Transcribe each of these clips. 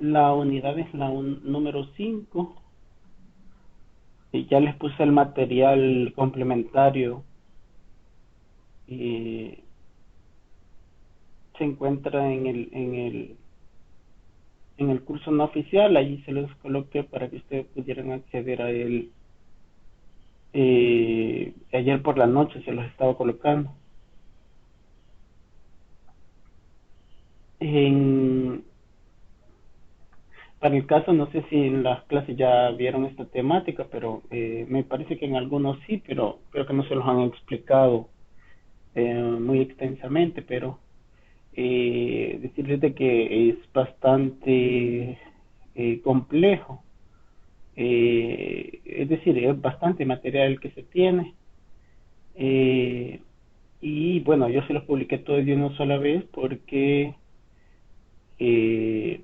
La unidad es la número 5 y ya les puse el material complementario y se encuentra en el curso no oficial, allí se los coloqué para que ustedes pudieran acceder a él. Ayer por la noche se los estaba colocando. En, para el caso, no sé si en las clases ya vieron esta temática, pero me parece que en algunos sí, pero creo que no se los han explicado muy extensamente, pero decirles de que es bastante complejo, es decir, es bastante material el que se tiene, eh, y bueno, yo se los publiqué todo de una sola vez porque eh,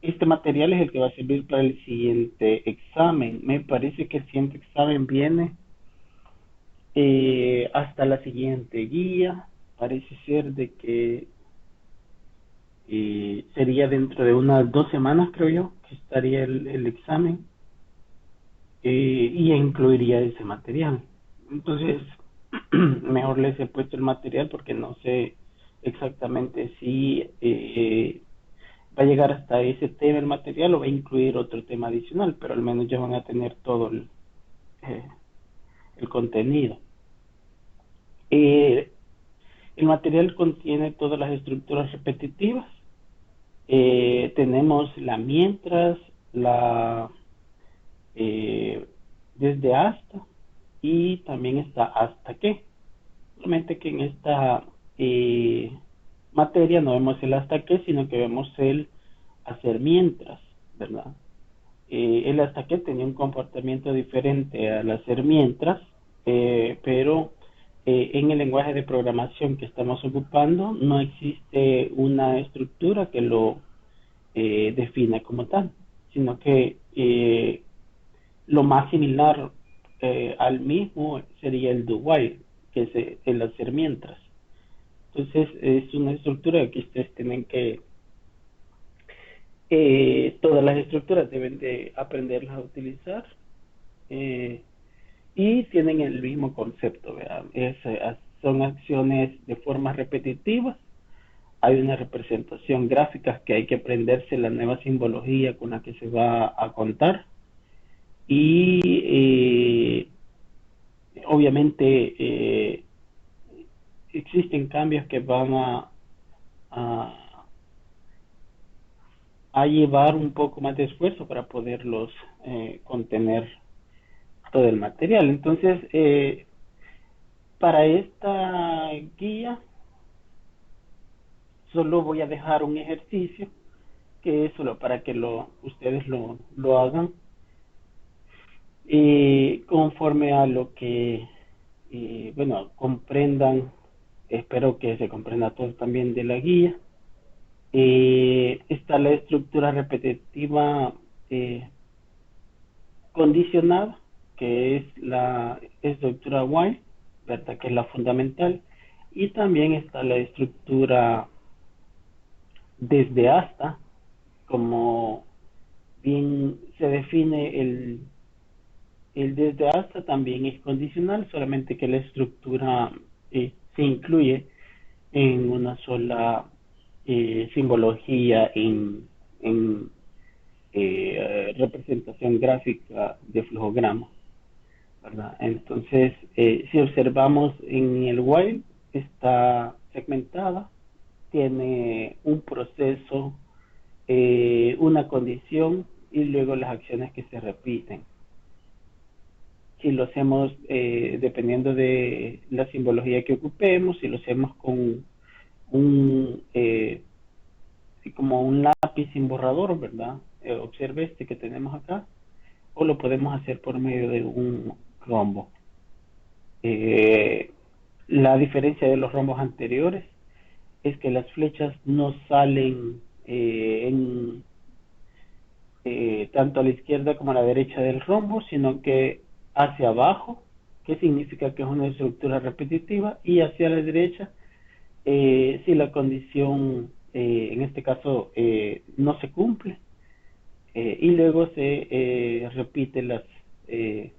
este material es el que va a servir para el siguiente examen. Me parece que el siguiente examen viene hasta la siguiente guía. Parece ser de que sería dentro de unas 2 semanas, creo yo, que estaría el examen, y incluiría ese material. Entonces, mejor les he puesto el material porque no sé exactamente si va a llegar hasta ese tema el material o va a incluir otro tema adicional, pero al menos ya van a tener todo eh, el contenido. Eh, el material contiene todas las estructuras repetitivas. Tenemos la mientras, la eh, desde hasta y también está hasta qué. Solamente que en esta eh, materia no vemos el hasta qué, sino que vemos el hacer mientras, ¿verdad? El hasta qué tenía un comportamiento diferente al hacer mientras, pero en el lenguaje de programación que estamos ocupando no existe una estructura que lo defina como tal, sino que lo más similar al mismo sería el do while, que es el hacer mientras. Entonces es una estructura que ustedes tienen que, todas las estructuras deben de aprenderlas a utilizar, eh, y tienen el mismo concepto, ¿verdad? Son acciones de forma repetitiva. Hay una representación gráfica que hay que aprenderse la nueva simbología con la que se va a contar y obviamente existen cambios que van a, a llevar un poco más de esfuerzo para poderlos contener todo el material. Entonces, para esta guía solo voy a dejar un ejercicio que es solo para que ustedes lo hagan conforme a lo que, bueno, comprendan. Espero que se comprenda todo también de la guía. Está la estructura repetitiva eh, condicionada, que es la estructura while, ¿verdad? Que es la fundamental. Y también está la estructura desde hasta, como bien se define el desde hasta también es condicional, solamente que la estructura se incluye en una sola simbología en representación gráfica de flujograma, ¿verdad? Entonces, si observamos en el while, está segmentada, tiene un proceso, una condición y luego las acciones que se repiten. Si lo hacemos dependiendo de la simbología que ocupemos, si lo hacemos con un como un lápiz sin borrador, ¿verdad? Observe este que tenemos acá, o lo podemos hacer por medio de un rombo. Eh, la diferencia de los rombos anteriores es que las flechas no salen tanto a la izquierda como a la derecha del rombo, sino que hacia abajo, que significa que es una estructura repetitiva, y hacia la derecha si la condición en este caso no se cumple, y luego se repite eh,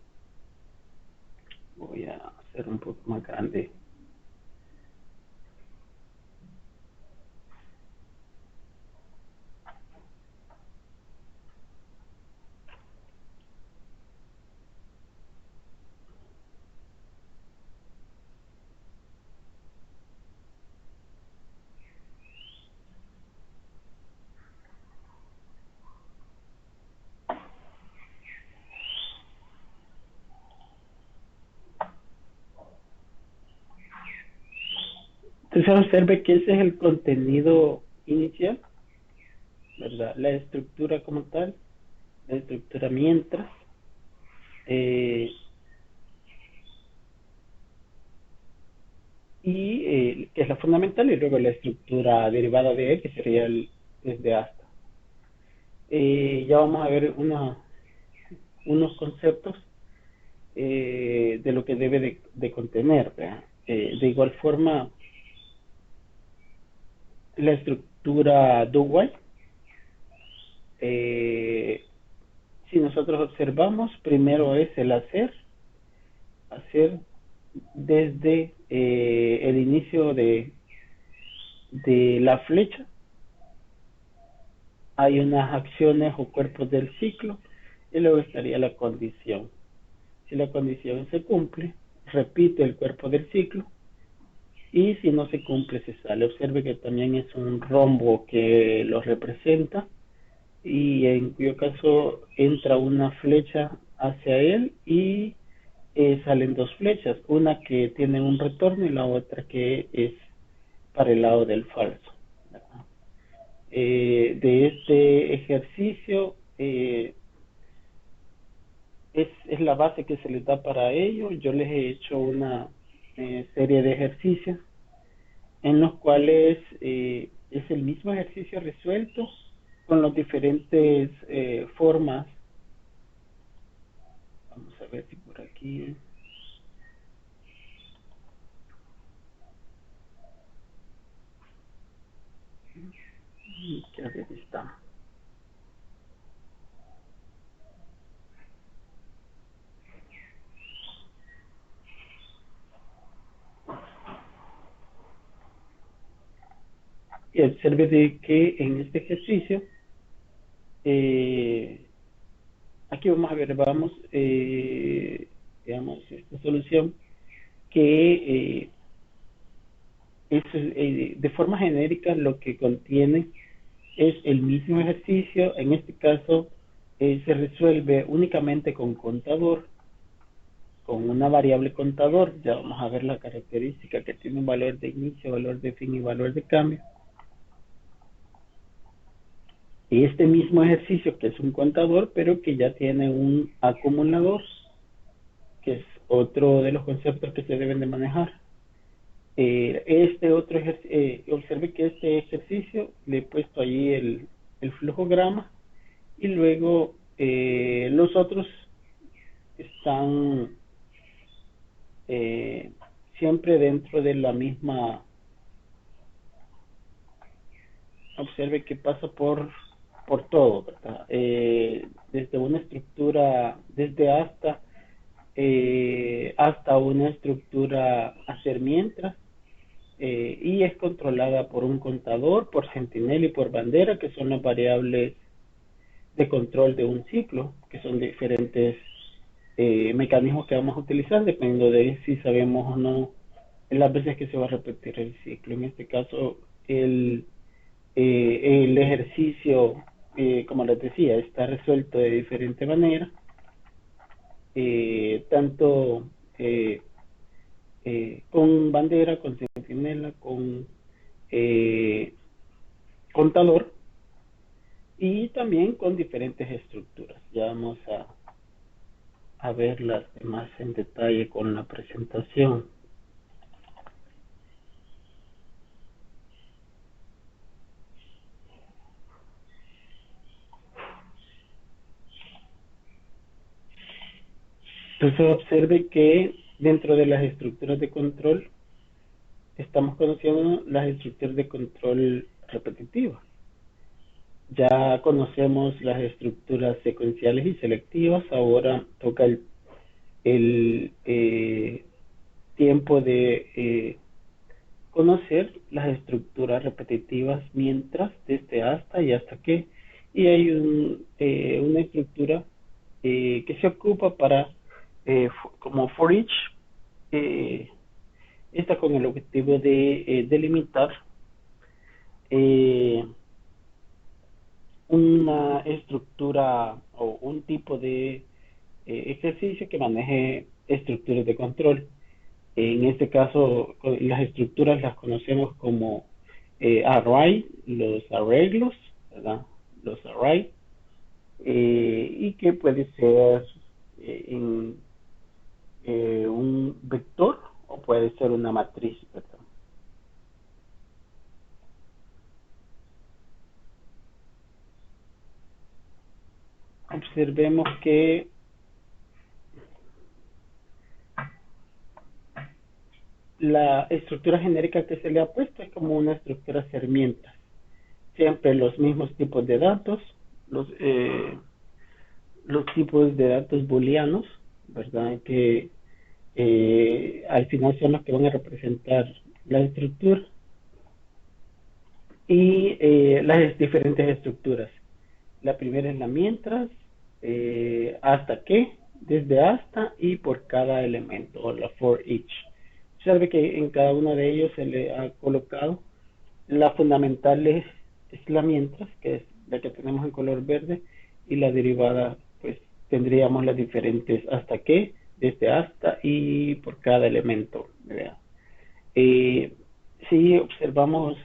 voy a hacer un poco más grande. Entonces observe que ese es el contenido inicial, ¿verdad? La estructura como tal, la estructura mientras, eh, y que es la fundamental, y luego la estructura derivada de él, que sería el desde hasta. Ya vamos a ver unos conceptos de lo que debe de contener, ¿verdad? De igual forma, la estructura do-while, eh, si nosotros observamos, primero es el hacer desde el inicio de la flecha. Hay unas acciones o cuerpos del ciclo y luego estaría la condición. Si la condición se cumple, repite el cuerpo del ciclo, y si no se cumple se sale. Observe que también es un rombo que lo representa, y en cuyo caso entra una flecha hacia él y salen dos flechas, una que tiene un retorno y la otra que es para el lado del falso. De este ejercicio es la base que se les da para ello. Yo les he hecho una serie de ejercicios en los cuales es el mismo ejercicio resuelto con las diferentes formas. Vamos a ver si por aquí. Que a ver, está. Y observe de que en este ejercicio, eh, aquí vamos a ver, veamos esta solución que es de forma genérica lo que contiene es el mismo ejercicio. En este caso se resuelve únicamente con contador, con una variable contador. Ya vamos a ver la característica que tiene un valor de inicio, valor de fin y valor de cambio. Y este mismo ejercicio que es un contador, pero que ya tiene un acumulador, que es otro de los conceptos que se deben de manejar. Observe que este ejercicio le he puesto ahí el flujograma, y luego los otros están eh, siempre dentro de la misma. Observe que pasa por todo, ¿verdad? Desde una estructura, desde hasta una estructura hacer mientras, y es controlada por un contador, por centinela y por bandera, que son las variables de control de un ciclo, que son diferentes mecanismos que vamos a utilizar dependiendo de si sabemos o no las veces que se va a repetir el ciclo. En este caso, el ejercicio, como les decía, está resuelto de diferente manera, tanto con bandera, con centinela, con eh, contador, y también con diferentes estructuras. Ya vamos a verlas más en detalle con la presentación. Entonces observe que dentro de las estructuras de control estamos conociendo las estructuras de control repetitivas. Ya conocemos las estructuras secuenciales y selectivas, ahora toca el tiempo de conocer las estructuras repetitivas mientras, desde, hasta y hasta que. Y hay una estructura que se ocupa para, como for each, eh, está con el objetivo de delimitar eh, una estructura o un tipo de ejercicio que maneje estructuras de control. En este caso, las estructuras las conocemos como array, los arreglos, ¿verdad? Los array, y que puede ser en un vector o puede ser una matriz, ¿verdad? Observemos que la estructura genérica que se le ha puesto es como una estructura Sarmiento. Siempre los mismos tipos de datos, los, eh, los tipos de datos booleanos, ¿verdad? Que al final son los que van a representar la estructura y las diferentes estructuras. La primera es la mientras, hasta que, desde hasta y por cada elemento, o la for each. Observe que en cada uno de ellos se le ha colocado la fundamental es la mientras, que es la que tenemos en color verde, y la derivada, pues tendríamos las diferentes hasta que, desde hasta y por cada elemento. ¿Verdad? Si observamos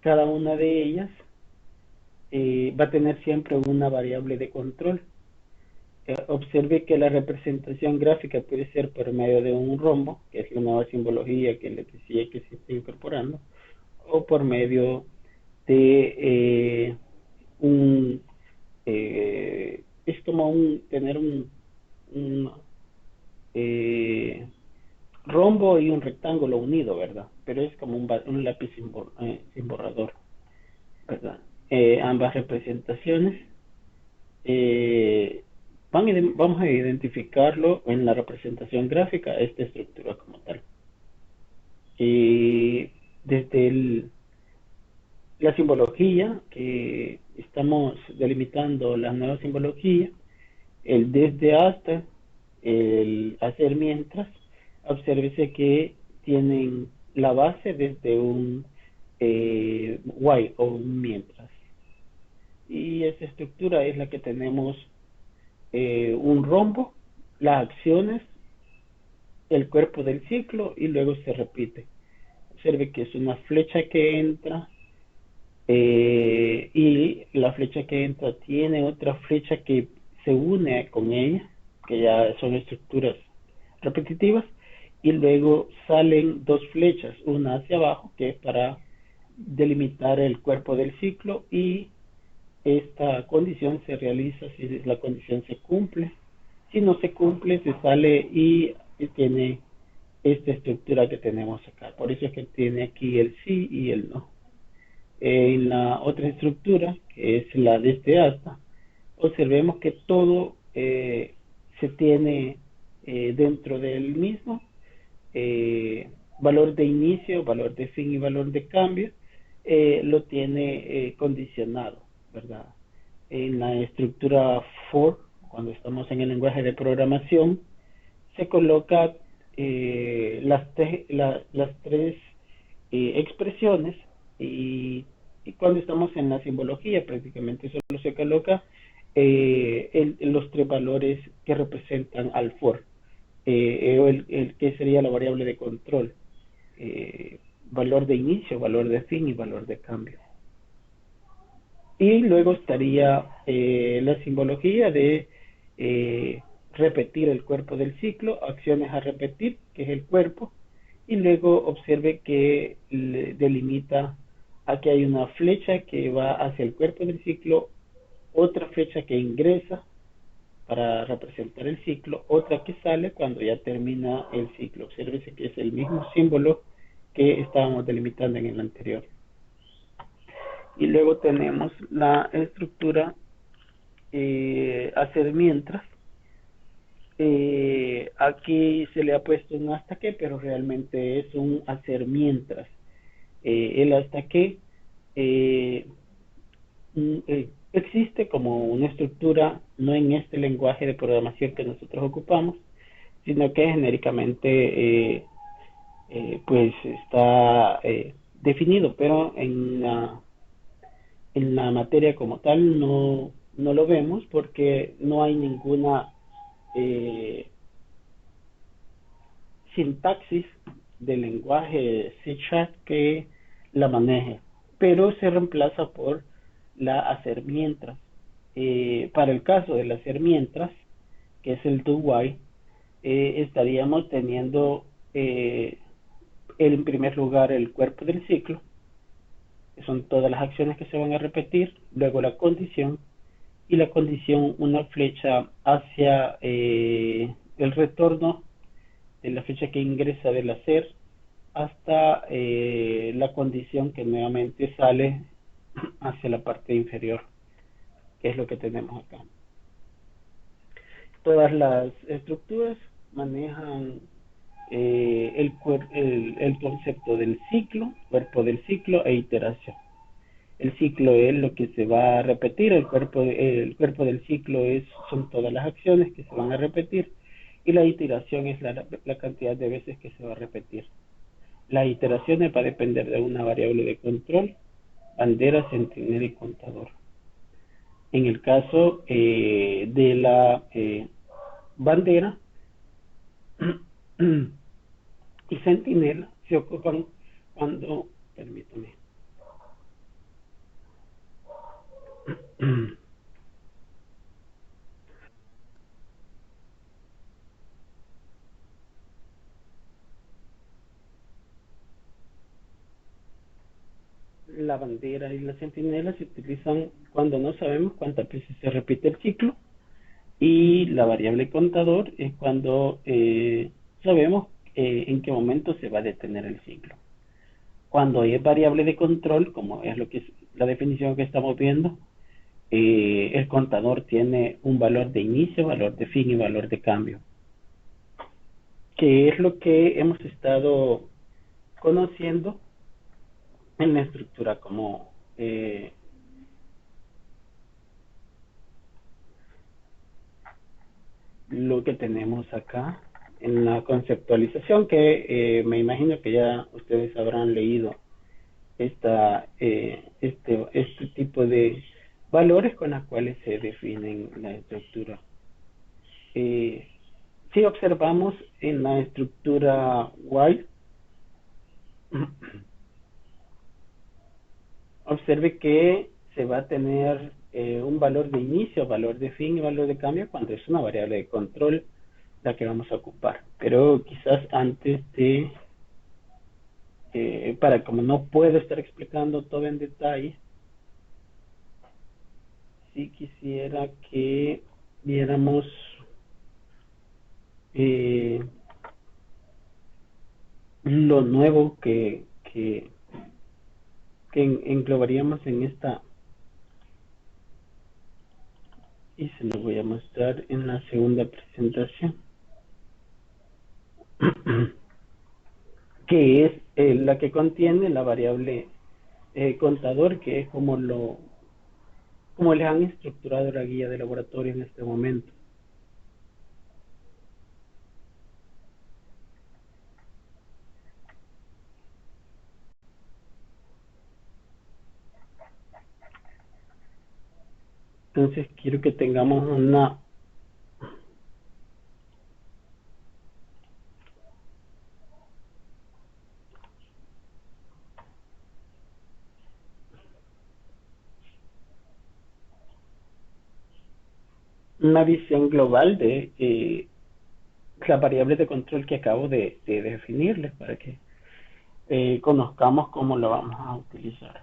cada una de ellas, va a tener siempre una variable de control. Observe que la representación gráfica puede ser por medio de un rombo, que es la nueva simbología que les decía que se está incorporando, o por medio de un es como tener un rombo y un rectángulo unido, ¿verdad? Pero es como un lápiz sin borrador, ¿verdad? Ambas representaciones eh, vamos a identificarlo en la representación gráfica, esta estructura como tal. Y desde la simbología, que estamos delimitando la nueva simbología, el desde hasta, el hacer mientras, obsérvese que tienen la base desde un while o un mientras. Y esta estructura es la que tenemos un rombo, las acciones, el cuerpo del ciclo y luego se repite. Observe que es una flecha que entra y la flecha que entra tiene otra flecha que se une con ella, que ya son estructuras repetitivas, y luego salen dos flechas, una hacia abajo que es para delimitar el cuerpo del ciclo y esta condición se realiza si la condición se cumple. Si no se cumple, se sale y tiene esta estructura que tenemos acá. Por eso es que tiene aquí el sí y el no. En la otra estructura, que es la desde hasta, observemos que todo se tiene dentro del mismo valor de inicio, valor de fin y valor de cambio, lo tiene condicionado, ¿verdad? En la estructura for, cuando estamos en el lenguaje de programación, se coloca las tres expresiones y cuando estamos en la simbología prácticamente solo se coloca los tres valores que representan al for, el que sería la variable de control, valor de inicio, valor de fin y valor de cambio. Y luego estaría la simbología de repetir el cuerpo del ciclo, acciones a repetir, que es el cuerpo, y luego observe que delimita, aquí hay una flecha que va hacia el cuerpo del ciclo, otra flecha que ingresa para representar el ciclo, otra que sale cuando ya termina el ciclo. Obsérvese que es el mismo símbolo que estábamos delimitando en el anterior. Y luego tenemos la estructura hacer mientras. Aquí se le ha puesto un hasta que, pero realmente es un hacer mientras. El hasta que existe como una estructura, no en este lenguaje de programación que nosotros ocupamos, sino que genéricamente pues está definido, pero en la materia como tal no lo vemos porque no hay ninguna sintaxis del lenguaje C# que la maneje, pero se reemplaza por la hacer mientras. Para el caso del hacer mientras, que es el do while, estaríamos teniendo en primer lugar el cuerpo del ciclo, que son todas las acciones que se van a repetir, luego la condición, y la condición una flecha hacia el retorno de la fecha que ingresa del hacer hasta la condición que nuevamente sale hacia la parte inferior, que es lo que tenemos acá. Todas las estructuras manejan el concepto del ciclo, cuerpo del ciclo e iteración. El ciclo es lo que se va a repetir, el cuerpo del ciclo son todas las acciones que se van a repetir y la iteración es la cantidad de veces que se va a repetir. Las iteraciones va a depender de una variable de control, bandera, centinela y contador. En el caso de la bandera y centinela se ocupan cuando, permítame, la bandera y la centinela se utilizan cuando no sabemos cuántas veces se repite el ciclo, y la variable contador es cuando sabemos en qué momento se va a detener el ciclo. Cuando es variable de control, como es lo que es la definición que estamos viendo, el contador tiene un valor de inicio, valor de fin y valor de cambio, que es lo que hemos estado conociendo en la estructura como lo que tenemos acá en la conceptualización, que me imagino que ya ustedes habrán leído este tipo de valores con los cuales se definen la estructura. Si observamos en la estructura while, observe que se va a tener un valor de inicio, valor de fin y valor de cambio cuando es una variable de control la que vamos a ocupar. Pero quizás antes de, para como no puedo estar explicando todo en detalle, sí quisiera que viéramos lo nuevo que englobaríamos en esta, y se lo voy a mostrar en la segunda presentación, que es la que contiene la variable contador, que es como les han estructurado la guía de laboratorio en este momento. Entonces quiero que tengamos una visión global de las variables de control que acabo de definirles para que conozcamos cómo lo vamos a utilizar.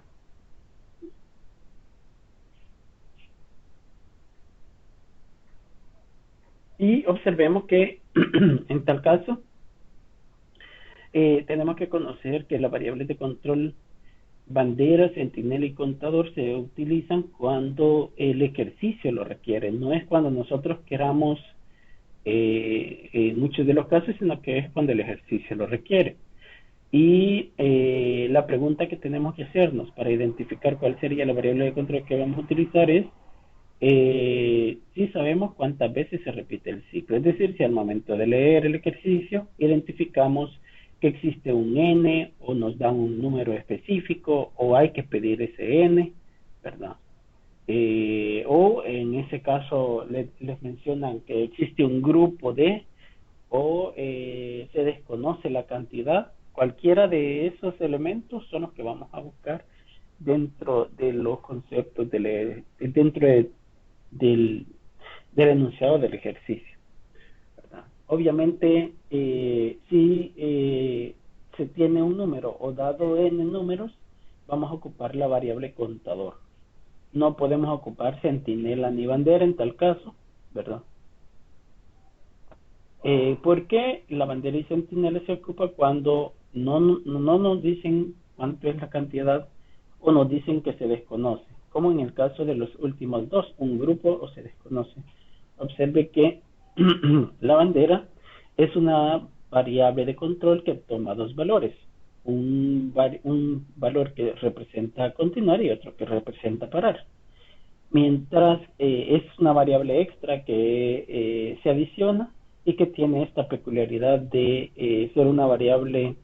Y observemos que en tal caso tenemos que conocer que las variables de control bandera, centinela y contador se utilizan cuando el ejercicio lo requiere, no es cuando nosotros queramos en muchos de los casos, sino que es cuando el ejercicio lo requiere. Y la pregunta que tenemos que hacernos para identificar cuál sería la variable de control que vamos a utilizar es si sabemos cuántas veces se repite el ciclo. Es decir, si al momento de leer el ejercicio identificamos que existe un n o nos dan un número específico o hay que pedir ese n, ¿verdad? O en ese caso les mencionan que existe un grupo de o se desconoce la cantidad. Cualquiera de esos elementos son los que vamos a buscar dentro de los conceptos dentro del, del enunciado del ejercicio, ¿verdad? Obviamente, si se tiene un número o dado n números, vamos a ocupar la variable contador. No podemos ocupar centinela ni bandera en tal caso, ¿verdad? Porque la bandera y centinela se ocupa cuando no nos dicen cuánto es la cantidad o nos dicen que se desconoce, como en el caso de los últimos dos, un grupo o se desconoce. Observe que la bandera es una variable de control que toma dos valores, un valor que representa continuar y otro que representa parar. Mientras es una variable extra que se adiciona y que tiene esta peculiaridad de ser una variable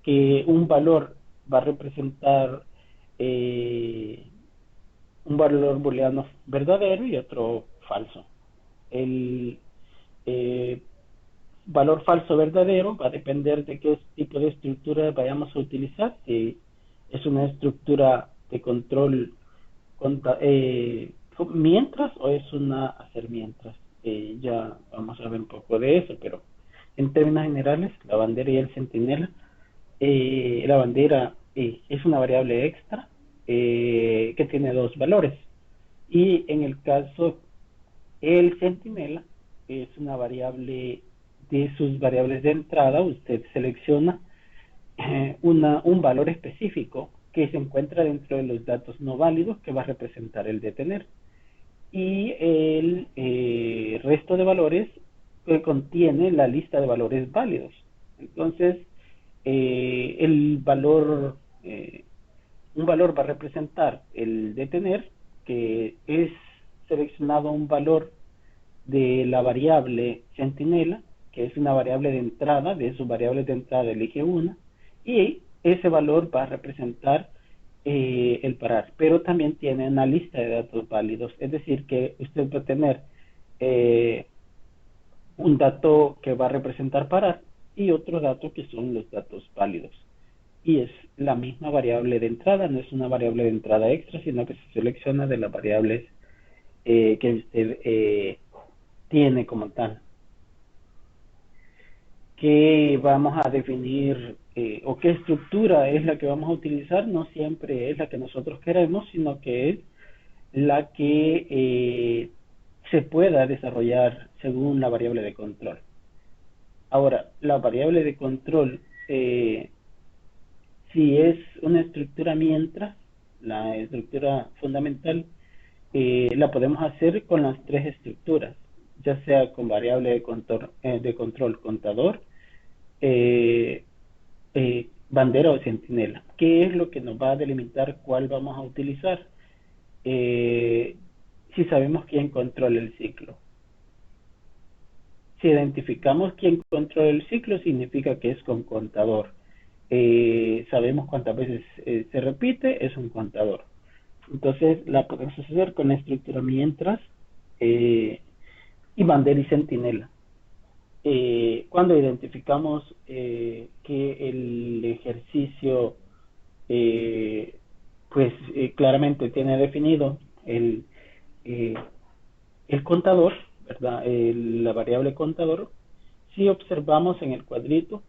que un valor va a representar un valor booleano verdadero y otro falso. El eh, valor falso verdadero va a depender de qué tipo de estructura vayamos a utilizar, si es una estructura de control mientras o es una hacer mientras. Ya vamos a ver un poco de eso, pero en términos generales, la bandera y el centinela, la bandera es una variable extra que tiene dos valores. Y en el caso, el centinela es una variable de sus variables de entrada, usted selecciona un valor específico que se encuentra dentro de los datos no válidos que va a representar el detener. Y el resto de valores que contiene la lista de valores válidos. Entonces, el valor, un valor va a representar el detener, que es seleccionado un valor de la variable centinela, que es una variable de entrada, de sus variables de entrada elige una, y ese valor va a representar el parar, pero también tiene una lista de datos válidos, es decir, que usted va a tener un dato que va a representar parar y otro dato que son los datos válidos. Y es la misma variable de entrada, no es una variable de entrada extra, sino que se selecciona de las variables que usted tiene como tal. ¿Qué vamos a definir o qué estructura es la que vamos a utilizar? No siempre es la que nosotros queremos, sino que es la que se pueda desarrollar según la variable de control. Ahora, la variable de control, si es una estructura mientras, la estructura fundamental, la podemos hacer con las tres estructuras, ya sea con variable de control contador, eh, bandera o centinela. ¿Qué es lo que nos va a delimitar cuál vamos a utilizar? Si sabemos quién controla el ciclo. Si identificamos quién controla el ciclo, significa que es con contador. Sabemos cuántas veces se repite, es un contador. Entonces la podemos hacer con la estructura mientras y bandera y centinela. Cuando identificamos que el ejercicio pues claramente tiene definido eh, el contador, ¿verdad? La variable contador, si observamos en el cuadrito,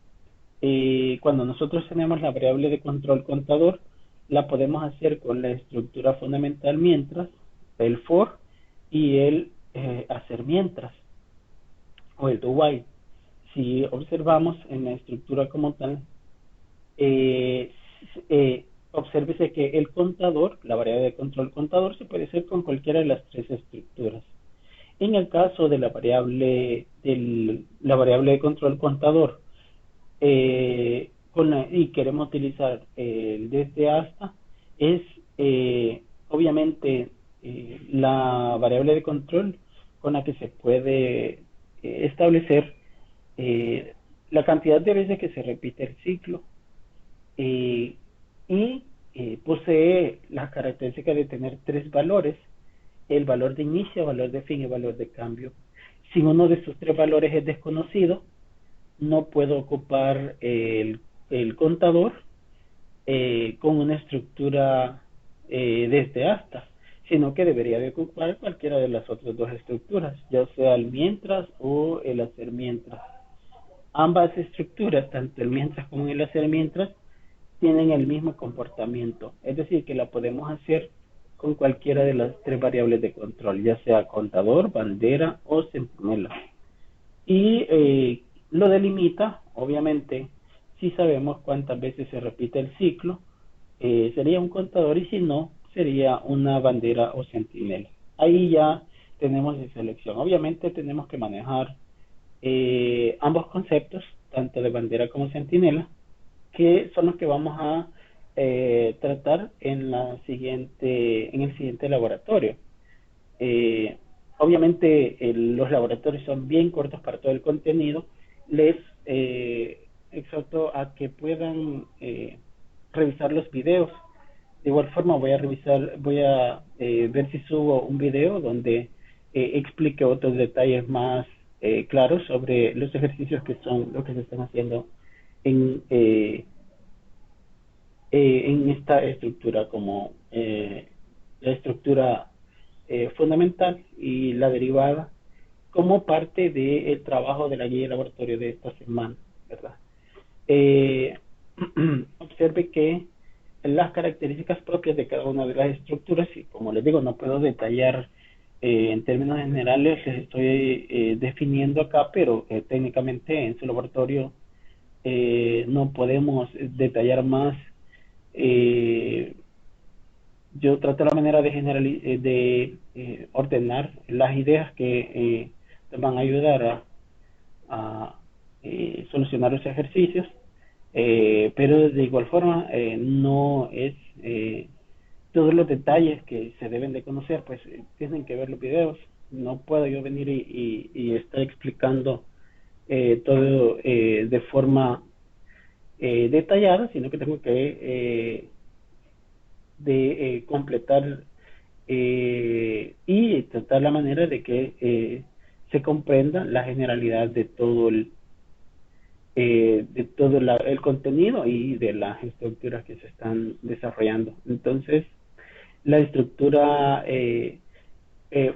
cuando nosotros tenemos la variable de control contador, la podemos hacer con la estructura fundamental mientras, el for y el hacer mientras. o el do while. Si observamos en la estructura como tal, eh, obsérvese que el contador, la variable de control contador, se puede hacer con cualquiera de las tres estructuras. En el caso de la variable de control contador, y queremos utilizar el desde hasta, es obviamente la variable de control con la que se puede establecer la cantidad de veces que se repite el ciclo, eh, y posee la característica de tener tres valores: el valor de inicio, valor de fin y valor de cambio. Si uno de estos tres valores es desconocido, no puedo ocupar el contador con una estructura desde hasta, sino que debería de ocupar cualquiera de las otras dos estructuras, ya sea el mientras o el hacer mientras. Ambas estructuras, tanto el mientras como el hacer mientras, tienen el mismo comportamiento, es decir, que la podemos hacer con cualquiera de las tres variables de control, ya sea contador, bandera o centinela. Y lo delimita, obviamente, si sabemos cuántas veces se repite el ciclo, sería un contador, y si no, sería una bandera o centinela. Ahí ya tenemos de selección. Obviamente tenemos que manejar ambos conceptos, tanto de bandera como centinela, que son los que vamos a tratar en el siguiente laboratorio. Eh, Obviamente los laboratorios son bien cortos para todo el contenido. Les exhorto a que puedan revisar los videos. De igual forma voy a ver si subo un video donde explique otros detalles más claros sobre los ejercicios que son lo que se están haciendo en, eh, en esta estructura, como la estructura fundamental y la derivada, como parte del trabajo de la guía de laboratorio de esta semana, ¿verdad? Eh, Observe que las características propias de cada una de las estructuras, y como les digo, no puedo detallar en términos generales, les estoy definiendo acá, pero técnicamente en su laboratorio no podemos detallar más. eh, yo trato la manera de ordenar las ideas que van a ayudar a solucionar los ejercicios, pero de igual forma no es todos los detalles que se deben de conocer, pues tienen que ver los videos. No puedo yo venir y estar explicando todo de forma detallada, sino que tengo que completar y tratar la manera de que se comprenda la generalidad de todo el contenido y de las estructuras que se están desarrollando. Entonces, la estructura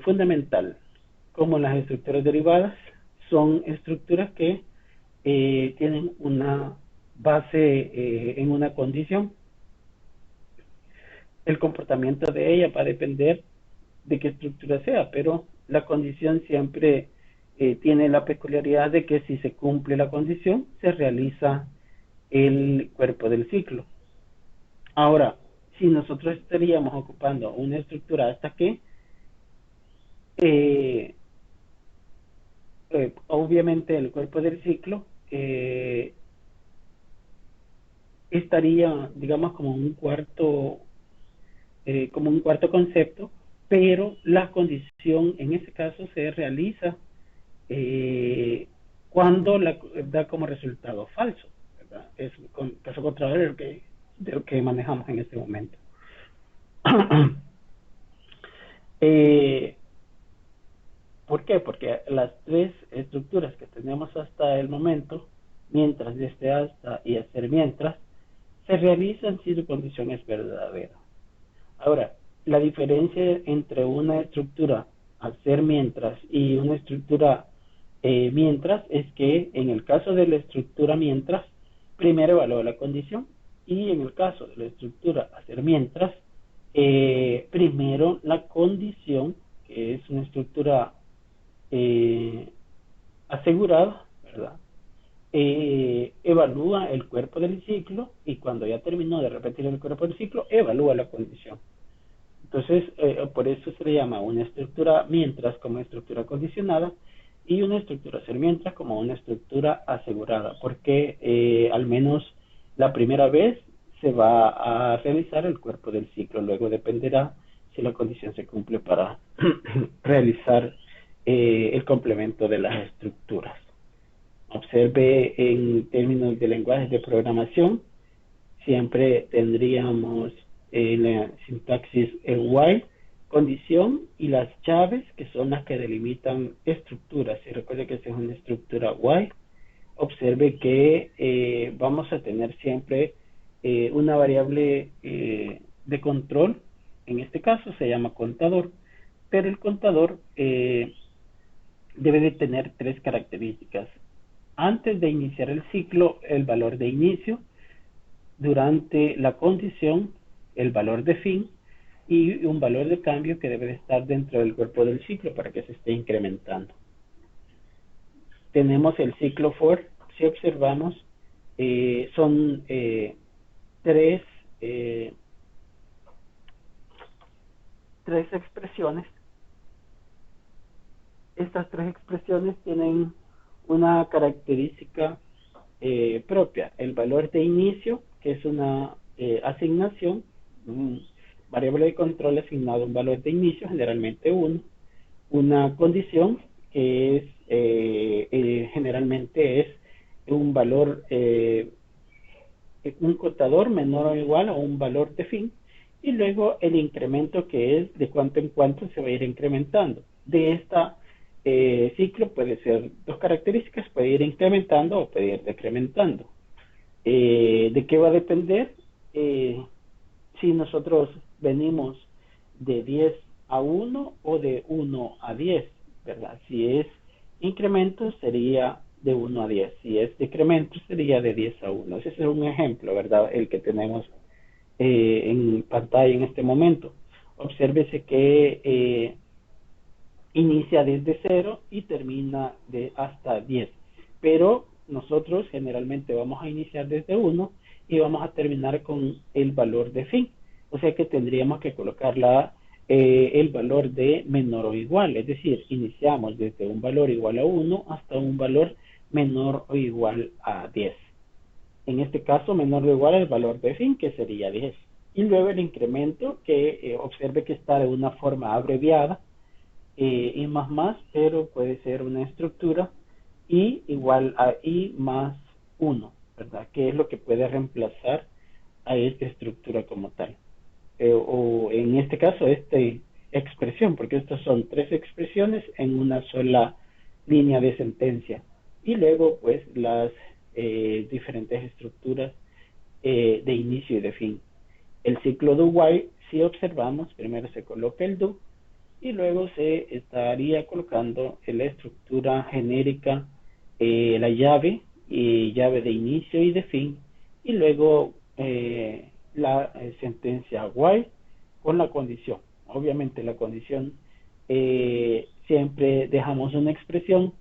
fundamental, como las estructuras derivadas, son estructuras que tienen una base en una condición. El comportamiento de ella va a depender de qué estructura sea, pero la condición siempre tiene la peculiaridad de que si se cumple la condición, se realiza el cuerpo del ciclo. Ahora, si nosotros estaríamos ocupando una estructura hasta que, eh, obviamente el cuerpo del ciclo estaría, digamos, como un cuarto concepto, pero la condición en ese caso se realiza cuando da como resultado falso, ¿verdad? Es caso contrario de lo que manejamos en este momento. eh, ¿Por qué? Porque las tres estructuras que tenemos hasta el momento, mientras, desde hasta y hacer mientras, se realizan si su condición es verdadera. Ahora, la diferencia entre una estructura hacer mientras y una estructura mientras es que en el caso de la estructura mientras, primero evalúa la condición, y en el caso de la estructura hacer mientras, primero la condición, que es una estructura asegurada, ¿verdad? Evalúa el cuerpo del ciclo y cuando ya terminó de repetir el cuerpo del ciclo, evalúa la condición. Entonces, por eso se le llama una estructura mientras como estructura condicionada y una estructura ser mientras como una estructura asegurada, porque al menos la primera vez se va a realizar el cuerpo del ciclo, luego dependerá si la condición se cumple para realizar el complemento de las estructuras. Observe en términos de lenguajes de programación, siempre tendríamos la sintaxis el while, condición y las llaves que son las que delimitan estructuras. Y recuerde que esa es una estructura while. Observe que vamos a tener siempre una variable de control, en este caso se llama contador, pero el contador debe de tener tres características. Antes de iniciar el ciclo, el valor de inicio; durante la condición, el valor de fin; y un valor de cambio que debe de estar dentro del cuerpo del ciclo para que se esté incrementando. Tenemos el ciclo for. Si observamos, son tres, tres expresiones. Estas tres expresiones tienen una característica propia. El valor de inicio, que es una asignación, variable de control asignado a un valor de inicio, generalmente 1. Una condición, que es generalmente es un valor, un contador menor o igual a un valor de fin, y luego el incremento, que es de cuánto en cuánto se va a ir incrementando. De esta ciclo puede ser dos características: puede ir incrementando o puede ir decrementando. ¿De qué va a depender? Si nosotros venimos de 10 a 1 o de 1 a 10, ¿verdad? Si es incremento sería de 1 a 10, si es decremento sería de 10 a 1. Ese es un ejemplo, ¿verdad? El que tenemos en pantalla en este momento. Obsérvese que inicia desde 0 y termina de hasta 10, pero nosotros generalmente vamos a iniciar desde 1 y vamos a terminar con el valor de fin, o sea que tendríamos que colocar el valor de menor o igual, es decir, iniciamos desde un valor igual a 1 hasta un valor menor o igual a 10. En este caso, menor o igual al valor de fin, que sería 10. Y luego el incremento, que observe que está de una forma abreviada, I más, pero puede ser una estructura I igual a I más 1, ¿verdad? Que es lo que puede reemplazar a esta estructura como tal. O en este caso, esta expresión, porque estas son tres expresiones en una sola línea de sentencia. Y luego, pues, las diferentes estructuras de inicio y de fin. El ciclo do while, si observamos, primero se coloca el do y luego se estaría colocando en la estructura genérica la llave y llave de inicio y de fin, y luego la sentencia while con la condición. Obviamente la condición siempre dejamos una expresión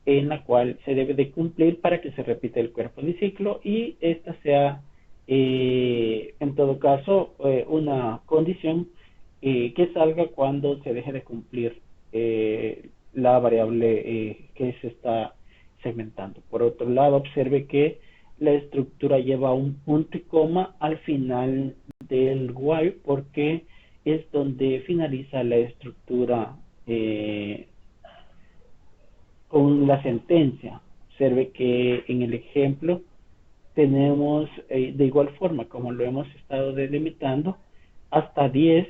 en la cual se debe de cumplir para que se repita el cuerpo de ciclo y esta sea en todo caso una condición que salga cuando se deje de cumplir la variable que se está segmentando. Por otro lado, observe que la estructura lleva un punto y coma al final del while porque es donde finaliza la estructura con la sentencia. Observe que en el ejemplo tenemos de igual forma como lo hemos estado delimitando hasta 10.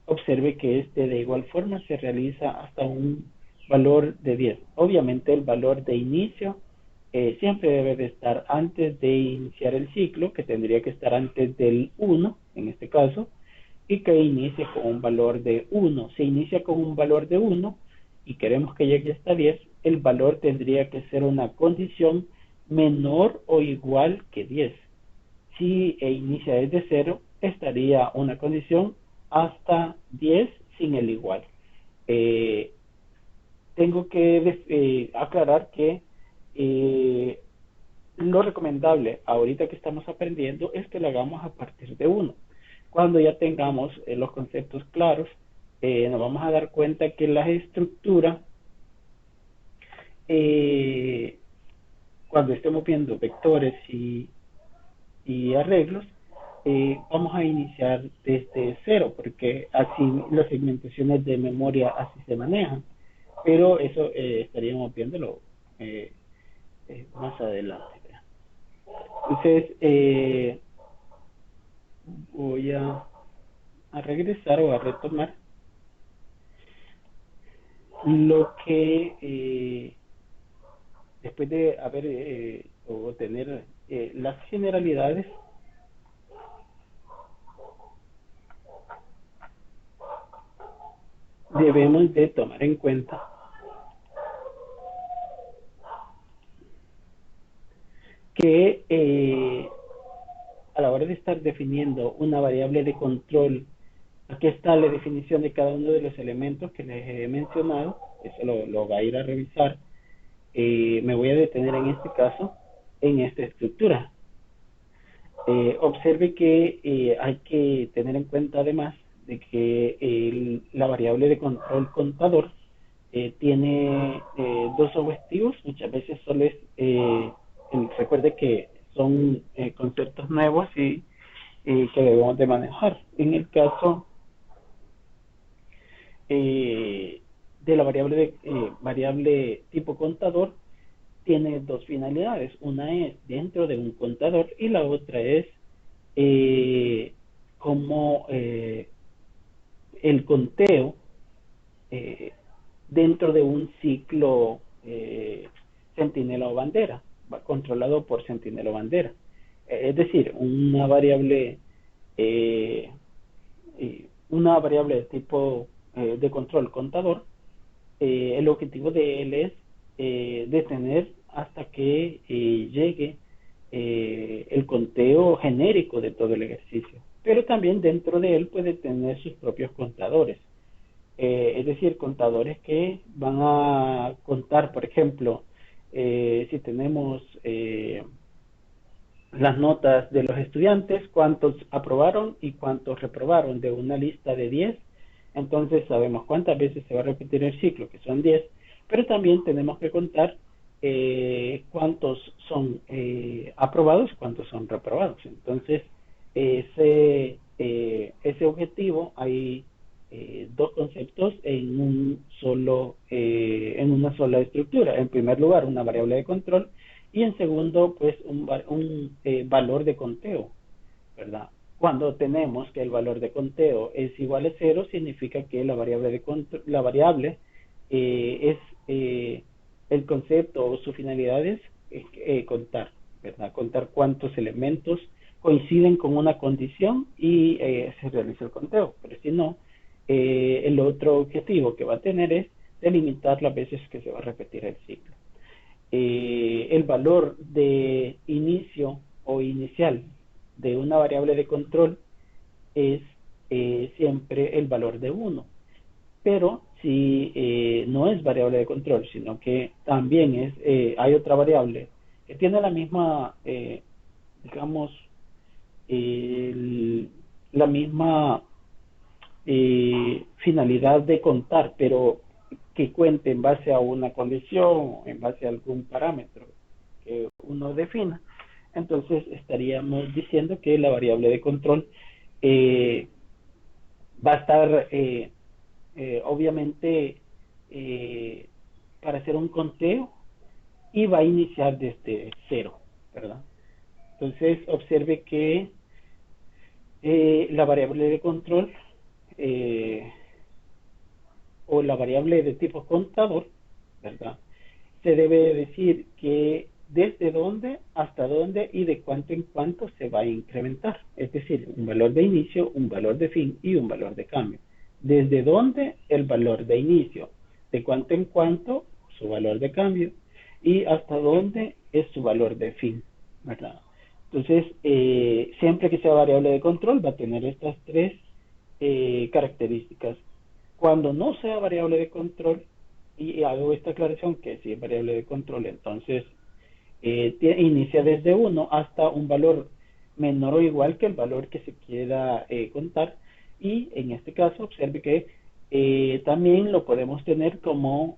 Observe que de igual forma se realiza hasta un valor de 10. Obviamente el valor de inicio siempre debe de estar antes de iniciar el ciclo, que tendría que estar antes del 1 en este caso, y que inicie con un valor de 1. Si inicia con un valor de 1 y queremos que llegue hasta 10, el valor tendría que ser una condición menor o igual que 10. Si inicia desde 0, estaría una condición hasta 10 sin el igual. tengo que aclarar que eh, lo recomendable ahorita que estamos aprendiendo es que lo hagamos a partir de uno. Cuando ya tengamos los conceptos claros, nos vamos a dar cuenta que la estructura, eh, cuando estemos viendo vectores y arreglos, vamos a iniciar desde cero, porque así las segmentaciones de memoria así se manejan. Pero eso estaríamos viéndolo más adelante. Entonces, voy a regresar o a retomar lo que después de haber o tener las generalidades, debemos de tomar en cuenta que a la hora de estar definiendo una variable de control, aquí está la definición de cada uno de los elementos que les he mencionado, eso lo va a ir a revisar. Me voy a detener en este caso en esta estructura. Observe que hay que tener en cuenta además de que la variable de control contador tiene dos objetivos. Muchas veces solo es, recuerde que son conceptos nuevos y que debemos de manejar. En el caso de la variable tipo contador, tiene dos finalidades. Una es dentro de un contador y la otra es como el conteo dentro de un ciclo centinela o bandera, controlado por centinela o bandera. Es decir, eh, una variable de tipo de control contador, el objetivo de él es detener hasta que llegue el conteo genérico de todo el ejercicio. Pero también dentro de él puede tener sus propios contadores. Es decir, contadores que van a contar, por ejemplo, si tenemos las notas de los estudiantes, cuántos aprobaron y cuántos reprobaron de una lista de 10. Entonces sabemos cuántas veces se va a repetir el ciclo, que son 10, pero también tenemos que contar cuántos son aprobados, cuántos son reprobados. Entonces, ese objetivo, hay dos conceptos en una sola estructura. En primer lugar, una variable de control, y en segundo, pues un valor de conteo, ¿verdad? Cuando tenemos que el valor de conteo es igual a 0, significa que la variable es el concepto o su finalidad es contar, ¿verdad? Contar cuántos elementos coinciden con una condición y se realiza el conteo. Pero si no, el otro objetivo que va a tener es delimitar las veces que se va a repetir el ciclo. El valor de inicio o inicial de una variable de control es siempre el valor de 1. Pero si no es variable de control, sino que también hay otra variable que tiene la misma, digamos, la misma finalidad de contar, pero que cuente en base a una condición, en base a algún parámetro que uno defina, entonces estaríamos diciendo que la variable de control va a estar obviamente para hacer un conteo y va a iniciar desde cero, ¿verdad? Entonces observe que la variable de control o la variable de tipo contador, ¿verdad? Se debe decir que desde dónde, hasta dónde y de cuánto en cuánto se va a incrementar. Es decir, un valor de inicio, un valor de fin y un valor de cambio. Desde dónde el valor de inicio, de cuánto en cuánto su valor de cambio y hasta dónde es su valor de fin, ¿verdad? Entonces, siempre que sea variable de control va a tener estas tres características. Cuando no sea variable de control, y hago esta aclaración que si es variable de control, entonces inicia desde 1 hasta un valor menor o igual que el valor que se quiera contar, y en este caso observe que también lo podemos tener como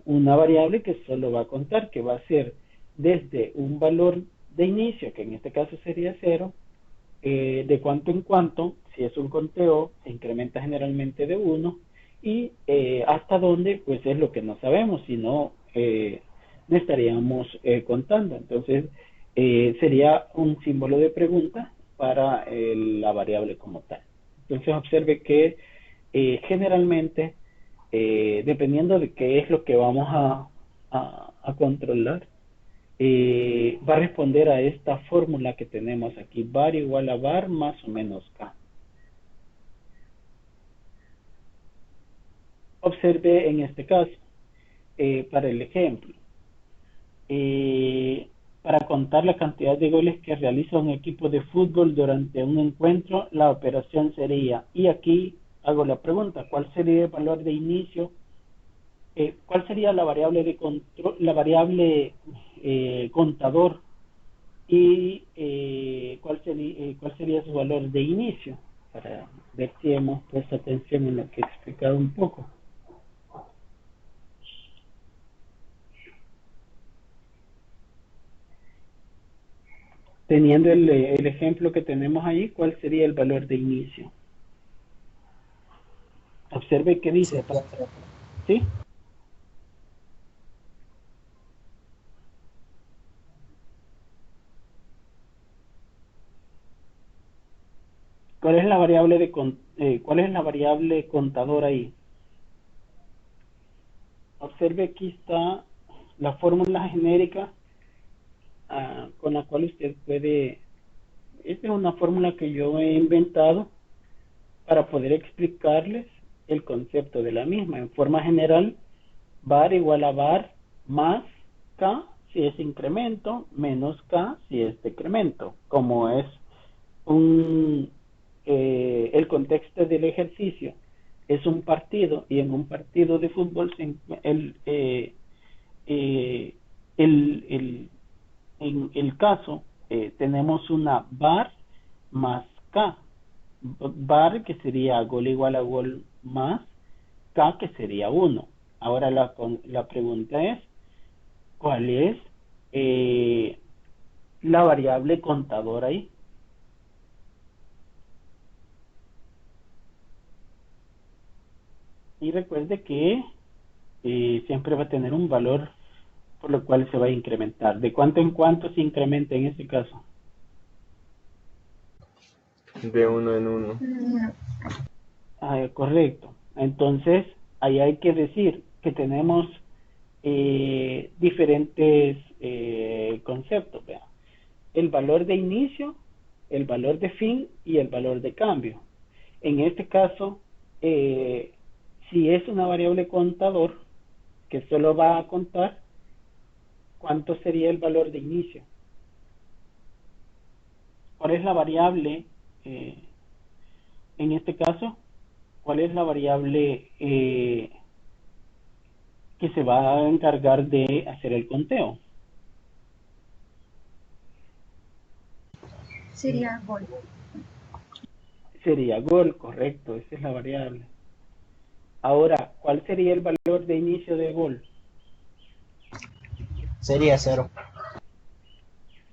una variable que solo va a contar, que va a ser desde un valor de inicio, que en este caso sería 0, de cuanto en cuanto, si es un conteo, se incrementa generalmente de 1, y hasta dónde, pues es lo que no sabemos, si no, no estaríamos contando. Entonces, sería un símbolo de pregunta para la variable como tal. Entonces, observe que generalmente, dependiendo de qué es lo que vamos a controlar, va a responder a esta fórmula que tenemos aquí, var igual a var más o menos k. Observe en este caso, para el ejemplo, para contar la cantidad de goles que realiza un equipo de fútbol durante un encuentro, la operación sería, y aquí hago la pregunta, ¿cuál sería el valor de inicio? ¿Cuál sería la variable de control, la variable contador, y cuál sería su valor de inicio, para ver si hemos puesto atención en lo que he explicado un poco? Teniendo el ejemplo que tenemos ahí, ¿cuál sería el valor de inicio? Observe qué dice, Sería, ¿sí? ¿Cuál es la variable cuál es la variable contador ahí? Observe, aquí está la fórmula genérica con la cual usted puede. Esta es una fórmula que yo he inventado para poder explicarles el concepto de la misma. En forma general, var igual a var más k si es incremento, menos k si es decremento. Como es el contexto del ejercicio es un partido, y en un partido de fútbol eh, el, en el caso tenemos una var más k, var que sería gol igual a gol más k que sería 1. Ahora la pregunta es, ¿cuál es eh, la variable contadora ahí? Y recuerde que siempre va a tener un valor por lo cual se va a incrementar. ¿De cuánto en cuánto se incrementa en este caso? De uno en uno. Correcto. Entonces, ahí hay que decir que tenemos diferentes conceptos. ¿Vea? El valor de inicio, el valor de fin y el valor de cambio. En este caso, si es una variable contador que solo va a contar, ¿cuánto sería el valor de inicio? ¿Cuál es la variable en este caso? ¿Cuál es la variable que se va a encargar de hacer el conteo? sería gol. Sería gol, correcto, esa es la variable. Ahora, ¿cuál sería el valor de inicio de gol? Sería 0.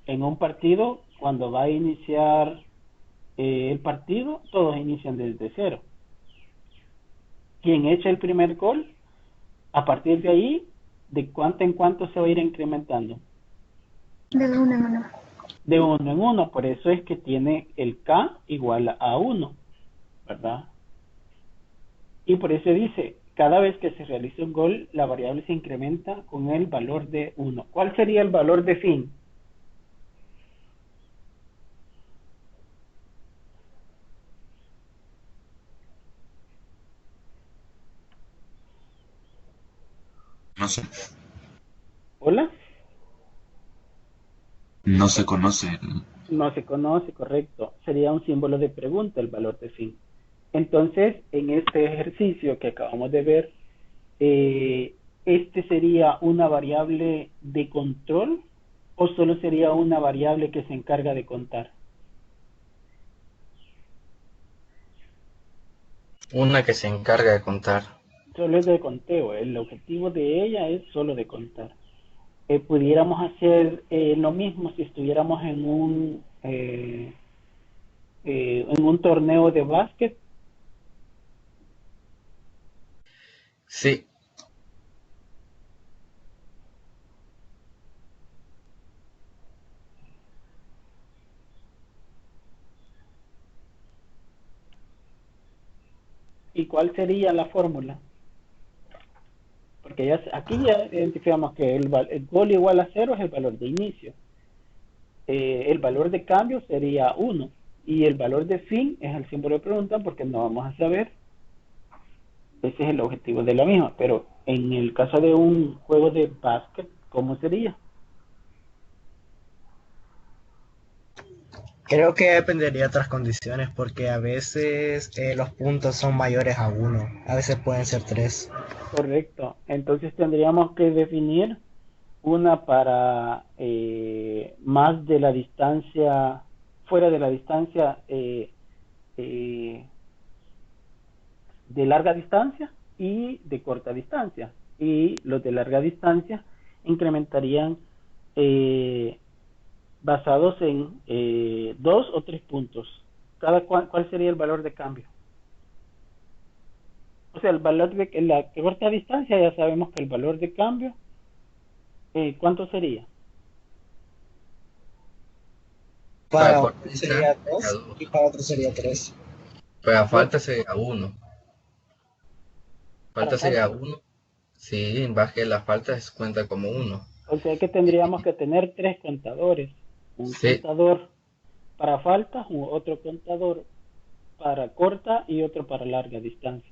En un partido, cuando va a iniciar el partido, todos inician desde 0. Quien echa el primer gol, a partir de ahí, ¿de cuánto en cuánto se va a ir incrementando? De 1 en 1. De 1 en 1, por eso es que tiene el K igual a 1, ¿verdad? Y por eso dice, cada vez que se realiza un gol, la variable se incrementa con el valor de 1. ¿Cuál sería el valor de fin? No sé, ¿Hola? no se conoce. No se conoce, correcto. Sería un símbolo de pregunta el valor de fin. Entonces, en este ejercicio que acabamos de ver, ¿este sería una variable de control o solo sería una variable que se encarga de contar? Una que se encarga de contar. Solo es de conteo, el objetivo de ella es solo de contar. Pudiéramos hacer lo mismo si estuviéramos en un torneo de básquet. Sí, ¿Y cuál sería la fórmula? Porque ya, aquí ya identificamos que el gol igual a 0 es el valor de inicio. El valor de cambio sería 1 y el valor de fin es el símbolo de pregunta porque no vamos a saber. Ese es el objetivo de la misma. Pero en el caso de un juego de básquet, ¿cómo sería? Creo que dependería de otras condiciones porque a veces los puntos son mayores a uno, a veces pueden ser tres. Correcto. Entonces tendríamos que definir una para más de la distancia, fuera de la distancia eh, de larga distancia y de corta distancia. Y los de larga distancia incrementarían eh, basados en 2 o 3 puntos. ¿Cuál sería el valor de cambio? O sea, el valor de la corta distancia ya sabemos que el valor de cambio, ¿cuánto sería? para Para uno corta sería distancia sería dos y 2. para otro sería tres. Para Dos falta sería 1. para Falta sería falta. 1. Sí, en base a la falta se cuenta como 1. O sea que tendríamos que tener 3 contadores. Un Sí, contador para falta, otro contador para corta y otro para larga distancia.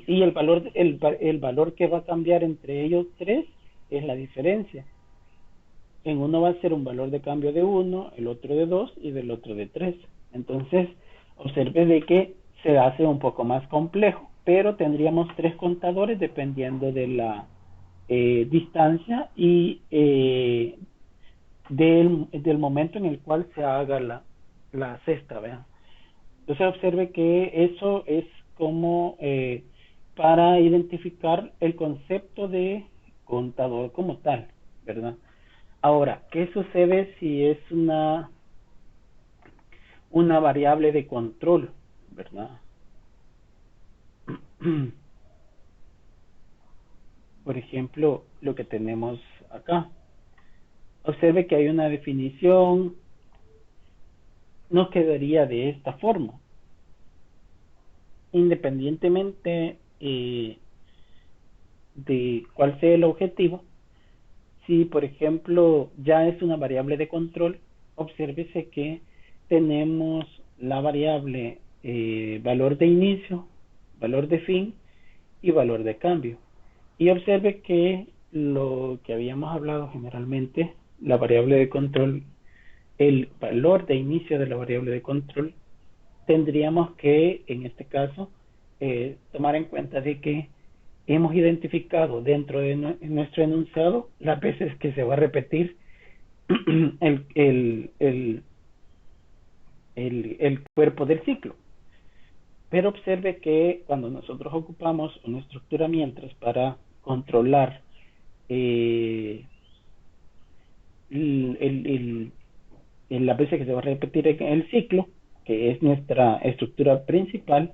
Y el valor que va a cambiar entre ellos tres es la diferencia. En uno va a ser un valor de cambio de 1, el otro de 2 y del otro de 3. Entonces, observe de que se hace un poco más complejo, pero tendríamos 3 contadores dependiendo de la distancia y del momento en el cual se haga la cesta, vean. Entonces observe que eso es como para identificar el concepto de contador como tal, ¿verdad? Ahora, ¿qué sucede si es una variable de control, ¿verdad? Por ejemplo, lo que tenemos acá. Observe que hay una definición, nos quedaría de esta forma. Independientemente de cuál sea el objetivo, si por ejemplo ya es una variable de control, obsérvese que tenemos la variable valor de inicio, valor de fin y valor de cambio. Y observe que lo que habíamos hablado generalmente, la variable de control, el valor de inicio de la variable de control, tendríamos que, en este caso, tomar en cuenta de que hemos identificado dentro de nuestro enunciado las veces que se va a repetir el, el, el, el cuerpo del ciclo. Pero observe que cuando nosotros ocupamos una estructura mientras para controlar eh, el, el, las veces que se va a repetir el ciclo, que es nuestra estructura principal,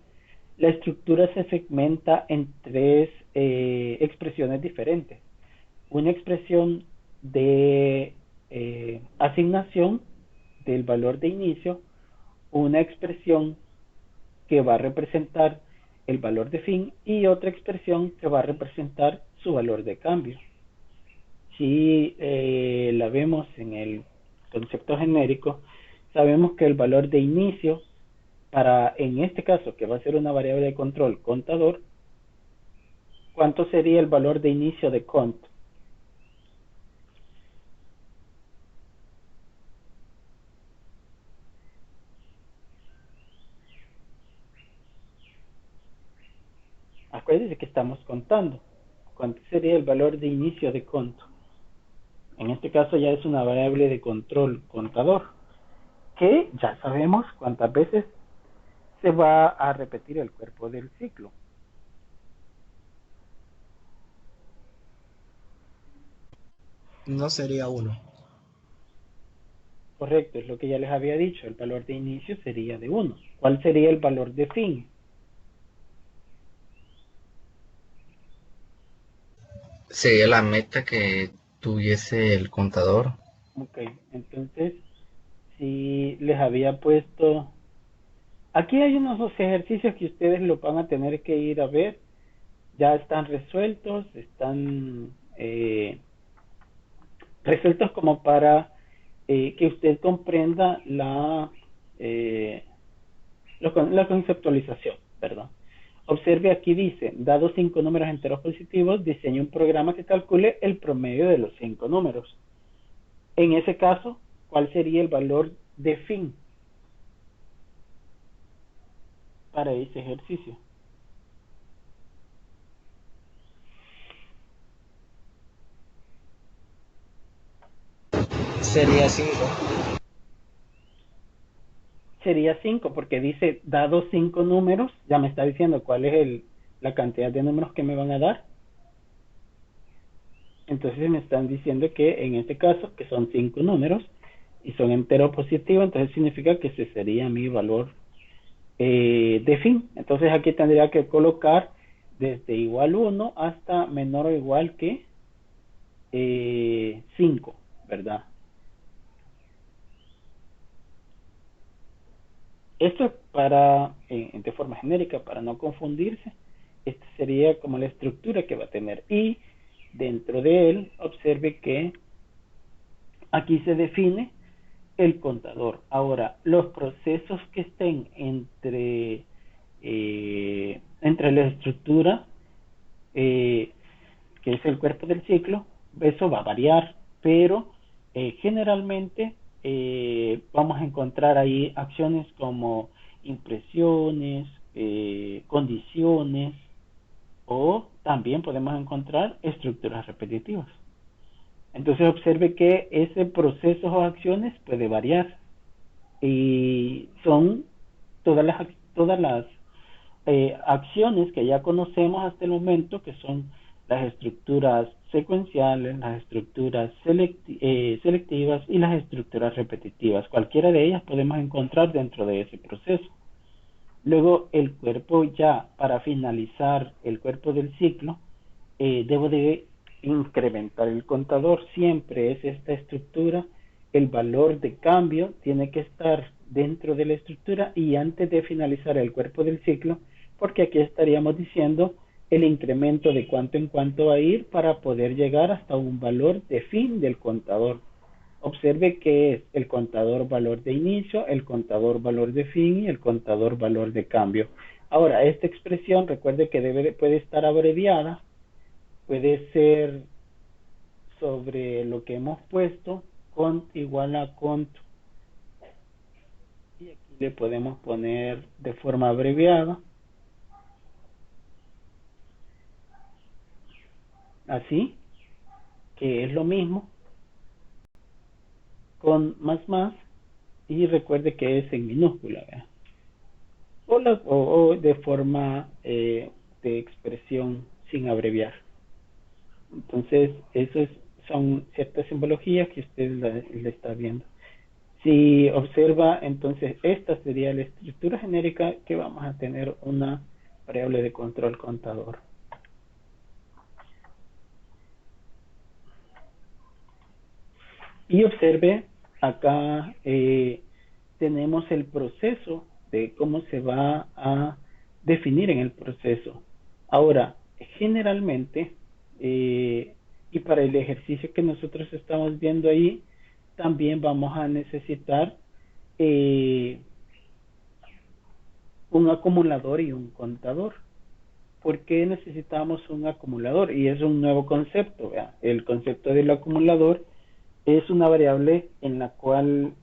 la estructura se segmenta en 3 expresiones diferentes. Una expresión de asignación del valor de inicio, una expresión que va a representar el valor de fin y otra expresión que va a representar su valor de cambio. Si la vemos en el concepto genérico, sabemos que el valor de inicio para, en este caso, que va a ser una variable de control contador, ¿cuánto sería el valor de inicio de cont? Acuérdense que estamos contando. ¿cuánto sería el valor de inicio de conto? En este caso ya es una variable de control contador, que ya sabemos cuántas veces se va a repetir el cuerpo del ciclo. No sería 1. Correcto, es lo que ya les había dicho, el valor de inicio sería de 1. ¿Cuál sería el valor de fin? Sería la meta que tuviese el contador. Ok, entonces, si les había puesto... Aquí hay unos dos ejercicios que ustedes lo van a tener que ir a ver. Ya están resueltos, están resueltos como para que usted comprenda la conceptualización, perdón. Observe aquí dice, dados 5 números enteros positivos, diseñe un programa que calcule el promedio de los 5 números. En ese caso, ¿cuál sería el valor de fin para ese ejercicio? Sería 5. Sería 5 porque dice, dados 5 números, ya me está diciendo cuál es la cantidad de números que me van a dar. Entonces me están diciendo que en este caso, que son 5 números y son entero positivo, entonces significa que ese sería mi valor de fin. Entonces aquí tendría que colocar desde igual 1 hasta menor o igual que 5, ¿verdad? Esto es para, de forma genérica, para no confundirse. Esta sería como la estructura que va a tener. Y dentro de él, observe que aquí se define el contador. Ahora, los procesos que estén entre la estructura, que es el cuerpo del ciclo, eso va a variar, pero generalmente vamos a encontrar ahí acciones como impresiones, condiciones, o también podemos encontrar estructuras repetitivas. Entonces observe que ese proceso o acciones puede variar y son todas las acciones que ya conocemos hasta el momento, que son las estructuras secuenciales, las estructuras selectivas y las estructuras repetitivas. Cualquiera de ellas podemos encontrar dentro de ese proceso. Luego el cuerpo, ya para finalizar el cuerpo del ciclo, debo de incrementar el contador. Siempre es esta estructura, el valor de cambio tiene que estar dentro de la estructura y antes de finalizar el cuerpo del ciclo, porque aquí estaríamos diciendo el incremento de cuánto en cuánto va a ir para poder llegar hasta un valor de fin del contador. Observe que es el contador valor de inicio, el contador valor de fin y el contador valor de cambio. Ahora, esta expresión, recuerde que puede estar abreviada, puede ser sobre lo que hemos puesto, cont igual a cont. Y aquí le podemos poner de forma abreviada, así, que es lo mismo, con más, y recuerde que es en minúscula, ¿verdad? O de forma de expresión sin abreviar. Entonces, son ciertas simbologías que usted le está viendo. Si observa, entonces esta sería la estructura genérica que vamos a tener una variable de control contador. Y observe, acá tenemos el proceso de cómo se va a definir en el proceso. Ahora, generalmente, y para el ejercicio que nosotros estamos viendo ahí, también vamos a necesitar un acumulador y un contador. ¿Por qué necesitamos un acumulador? Y es un nuevo concepto. ¿Vea? El concepto del acumulador es una variable en la cual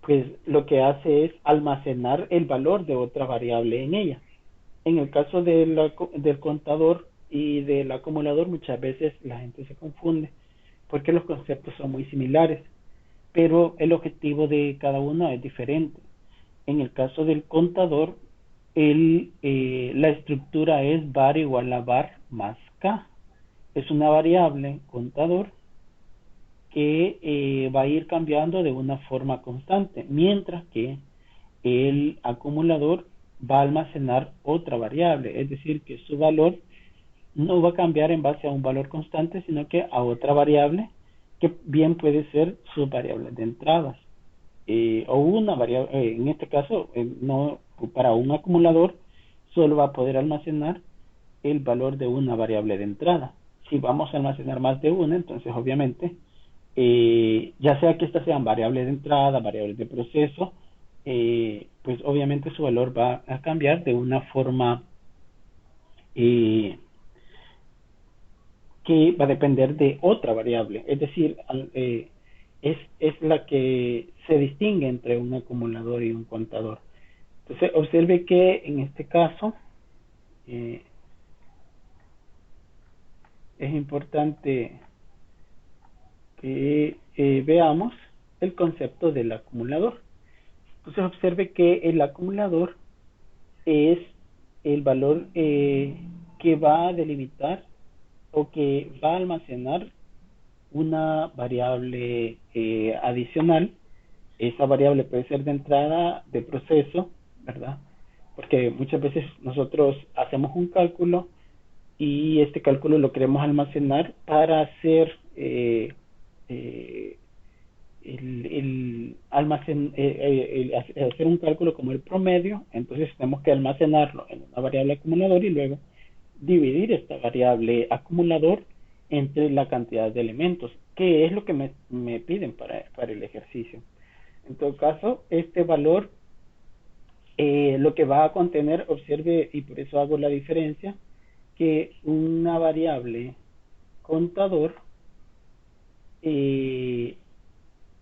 pues lo que hace es almacenar el valor de otra variable en ella. En el caso del contador, y del acumulador muchas veces la gente se confunde porque los conceptos son muy similares, pero el objetivo de cada uno es diferente. En el caso del contador, la estructura es var igual a var más k. Es una variable contador que va a ir cambiando de una forma constante, mientras que el acumulador va a almacenar otra variable, es decir, que su valor no va a cambiar en base a un valor constante, sino que a otra variable que bien puede ser sus variables de entradas. O una variable, en este caso, no, para un acumulador solo va a poder almacenar el valor de una variable de entrada. Si vamos a almacenar más de una, entonces obviamente, ya sea que estas sean variables de entrada, variables de proceso, pues obviamente su valor va a cambiar de una forma que va a depender de otra variable, es decir, es la que se distingue entre un acumulador y un contador. Entonces observe que en este caso es importante que veamos el concepto del acumulador. Entonces observe que el acumulador es el valor que va a delimitar o que va a almacenar una variable adicional. Esa variable puede ser de entrada, de proceso, ¿verdad? Porque muchas veces nosotros hacemos un cálculo y este cálculo lo queremos almacenar para hacer hacer un cálculo como el promedio. Entonces tenemos que almacenarlo en una variable acumulador y luego dividir esta variable acumulador entre la cantidad de elementos, que es lo que me piden para el ejercicio. En todo caso, este valor lo que va a contener, observe, y por eso hago la diferencia, que una variable contador,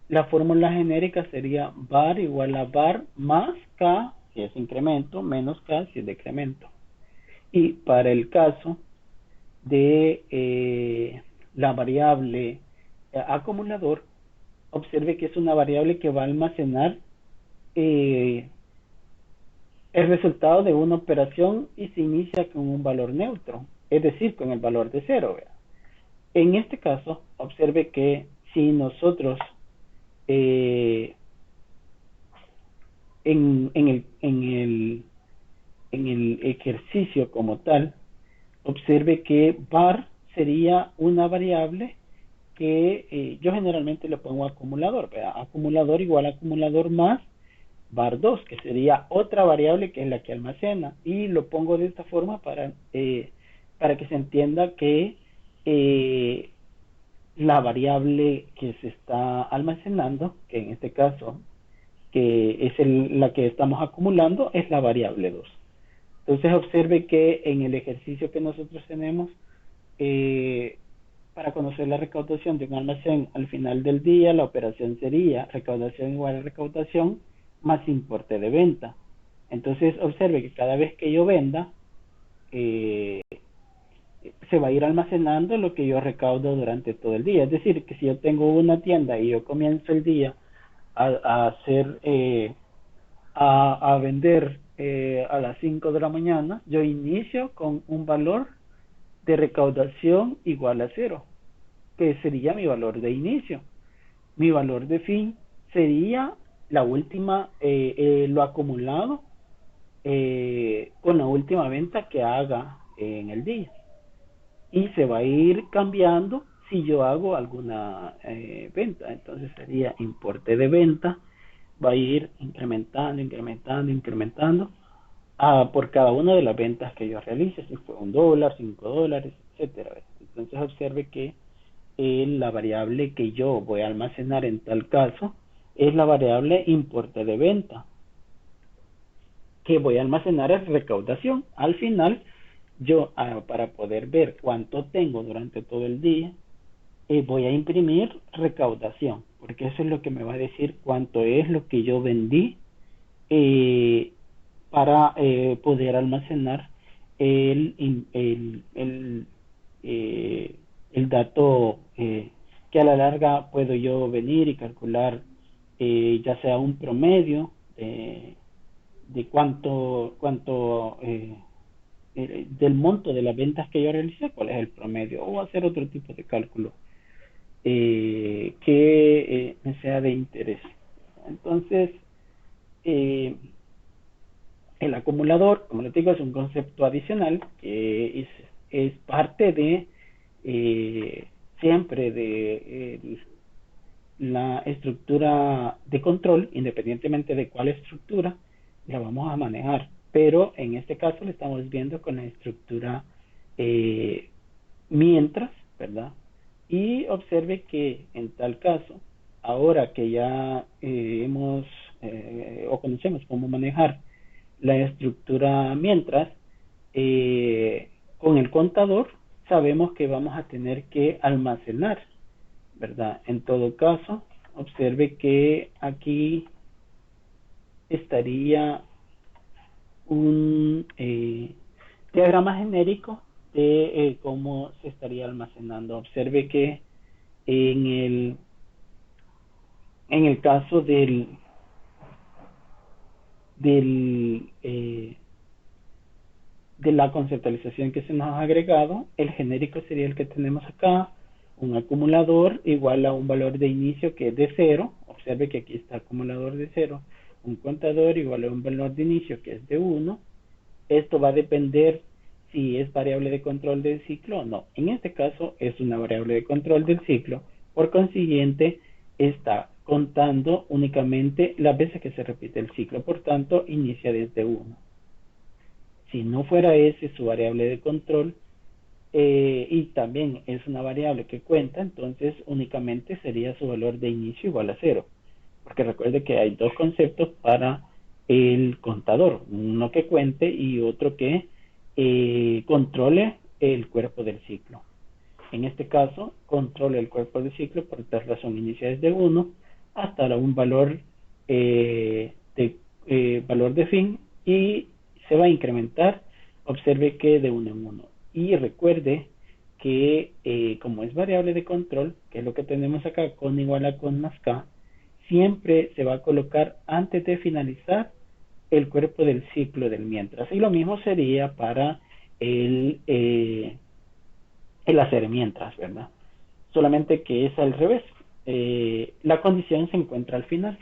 la fórmula genérica sería var igual a var más k si es incremento, menos k si es decremento. Y para el caso de la variable acumulador, observe que es una variable que va a almacenar el resultado de una operación y se inicia con un valor neutro, es decir, con el valor de 0. ¿Verdad? En este caso, observe que si nosotros en el ejercicio como tal, observe que var sería una variable que yo generalmente le pongo acumulador, ¿verdad? Acumulador igual a acumulador más var2, que sería otra variable que es la que almacena, y lo pongo de esta forma para que se entienda que la variable que se está almacenando, que en este caso que es la que estamos acumulando, es la variable 2. Entonces observe que en el ejercicio que nosotros tenemos, para conocer la recaudación de un almacén al final del día, la operación sería recaudación igual a recaudación más importe de venta. Entonces observe que cada vez que yo venda, se va a ir almacenando lo que yo recaudo durante todo el día. Es decir, que si yo tengo una tienda y yo comienzo el día a vender a las 5 de la mañana, yo inicio con un valor de recaudación igual a 0, que sería mi valor de inicio. Mi valor de fin sería la última, lo acumulado con la última venta que haga en el día. Y se va a ir cambiando si yo hago alguna venta. Entonces sería importe de venta, va a ir incrementando por cada una de las ventas que yo realice, si fue $1, $5, etcétera. Entonces observe que la variable que yo voy a almacenar en tal caso es la variable importe de venta, que voy a almacenar es recaudación. Al final, yo para poder ver cuánto tengo durante todo el día, voy a imprimir recaudación, porque eso es lo que me va a decir cuánto es lo que yo vendí para poder almacenar el dato que a la larga puedo yo venir y calcular ya sea un promedio de cuánto del monto de las ventas que yo realicé, cuál es el promedio, o hacer otro tipo de cálculo que me sea de interés. Entonces, el acumulador, como les digo, es un concepto adicional que es parte de siempre de la estructura de control, independientemente de cuál estructura la vamos a manejar. Pero en este caso lo estamos viendo con la estructura mientras, ¿verdad? Y observe que en tal caso, ahora que ya hemos o conocemos cómo manejar la estructura mientras, con el contador sabemos que vamos a tener que almacenar, ¿verdad? En todo caso, observe que aquí estaría un diagrama genérico de cómo se estaría almacenando. Observe que en el caso de la conceptualización que se nos ha agregado, el genérico sería el que tenemos acá, un acumulador igual a un valor de inicio que es de 0, observe que aquí está acumulador de 0, un contador igual a un valor de inicio que es de 1, esto va a depender si es variable de control del ciclo o no. En este caso es una variable de control del ciclo, por consiguiente está contando únicamente las veces que se repite el ciclo, por tanto inicia desde 1. Si no fuera ese su variable de control y también es una variable que cuenta, entonces únicamente sería su valor de inicio igual a 0. Porque recuerde que hay dos conceptos para el contador, uno que cuente y otro que controle el cuerpo del ciclo. En este caso, controla el cuerpo del ciclo, por tal razón inicia desde 1 hasta un valor valor de fin y se va a incrementar, observe que de 1 en 1. Y recuerde que como es variable de control, que es lo que tenemos acá, con igual a con más k, siempre se va a colocar antes de finalizar el cuerpo del ciclo del mientras. Y lo mismo sería para el hacer mientras, ¿verdad? Solamente que es al revés. La condición se encuentra al final.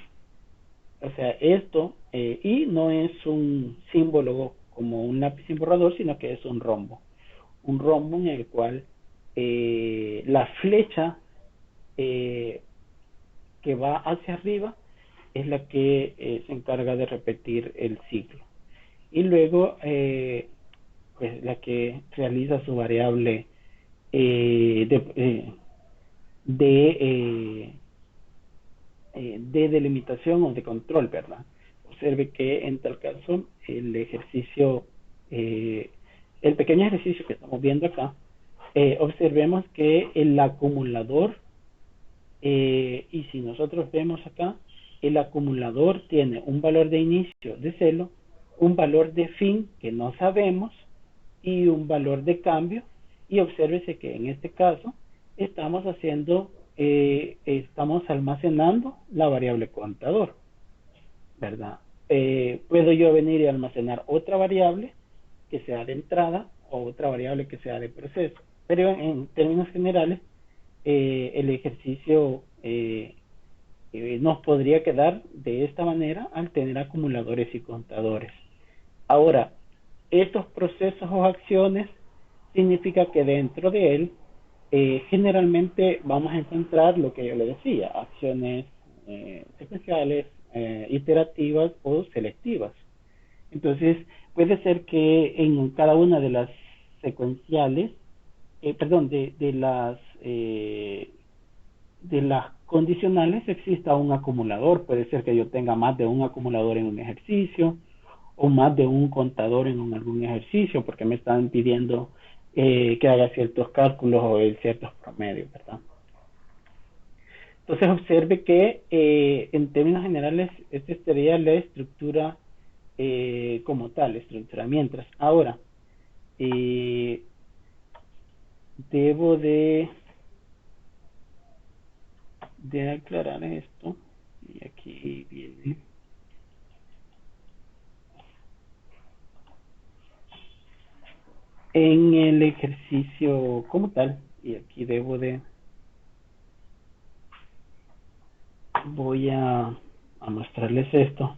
O sea, esto, y no es un símbolo como un lápiz sin borrador, sino que es un rombo. Un rombo en el cual la flecha que va hacia arriba es la que se encarga de repetir el ciclo. Y luego, pues la que realiza su variable de delimitación o de control, ¿verdad? Observe que en tal caso el ejercicio, el pequeño ejercicio que estamos viendo acá, observemos que el acumulador, y si nosotros vemos acá, el acumulador tiene un valor de inicio de 0, un valor de fin que no sabemos y un valor de cambio, y obsérvese que en este caso estamos haciendo estamos almacenando la variable contador, ¿verdad? Puedo yo venir y almacenar otra variable que sea de entrada o otra variable que sea de proceso, pero en términos generales el ejercicio nos podría quedar de esta manera al tener acumuladores y contadores. Ahora, estos procesos o acciones significa que dentro de él generalmente vamos a encontrar lo que yo le decía, acciones secuenciales, iterativas o selectivas. Entonces, puede ser que en cada una de las secuenciales, de las condicionales exista un acumulador. Puede ser que yo tenga más de un acumulador en un ejercicio o más de un contador en algún ejercicio porque me están pidiendo que haga ciertos cálculos o ciertos promedios, ¿verdad? Entonces observe que en términos generales esta sería la estructura como tal, la estructura mientras. Ahora, eh, debo de aclarar esto. Y aquí viene. En el ejercicio como tal, y aquí voy a mostrarles esto.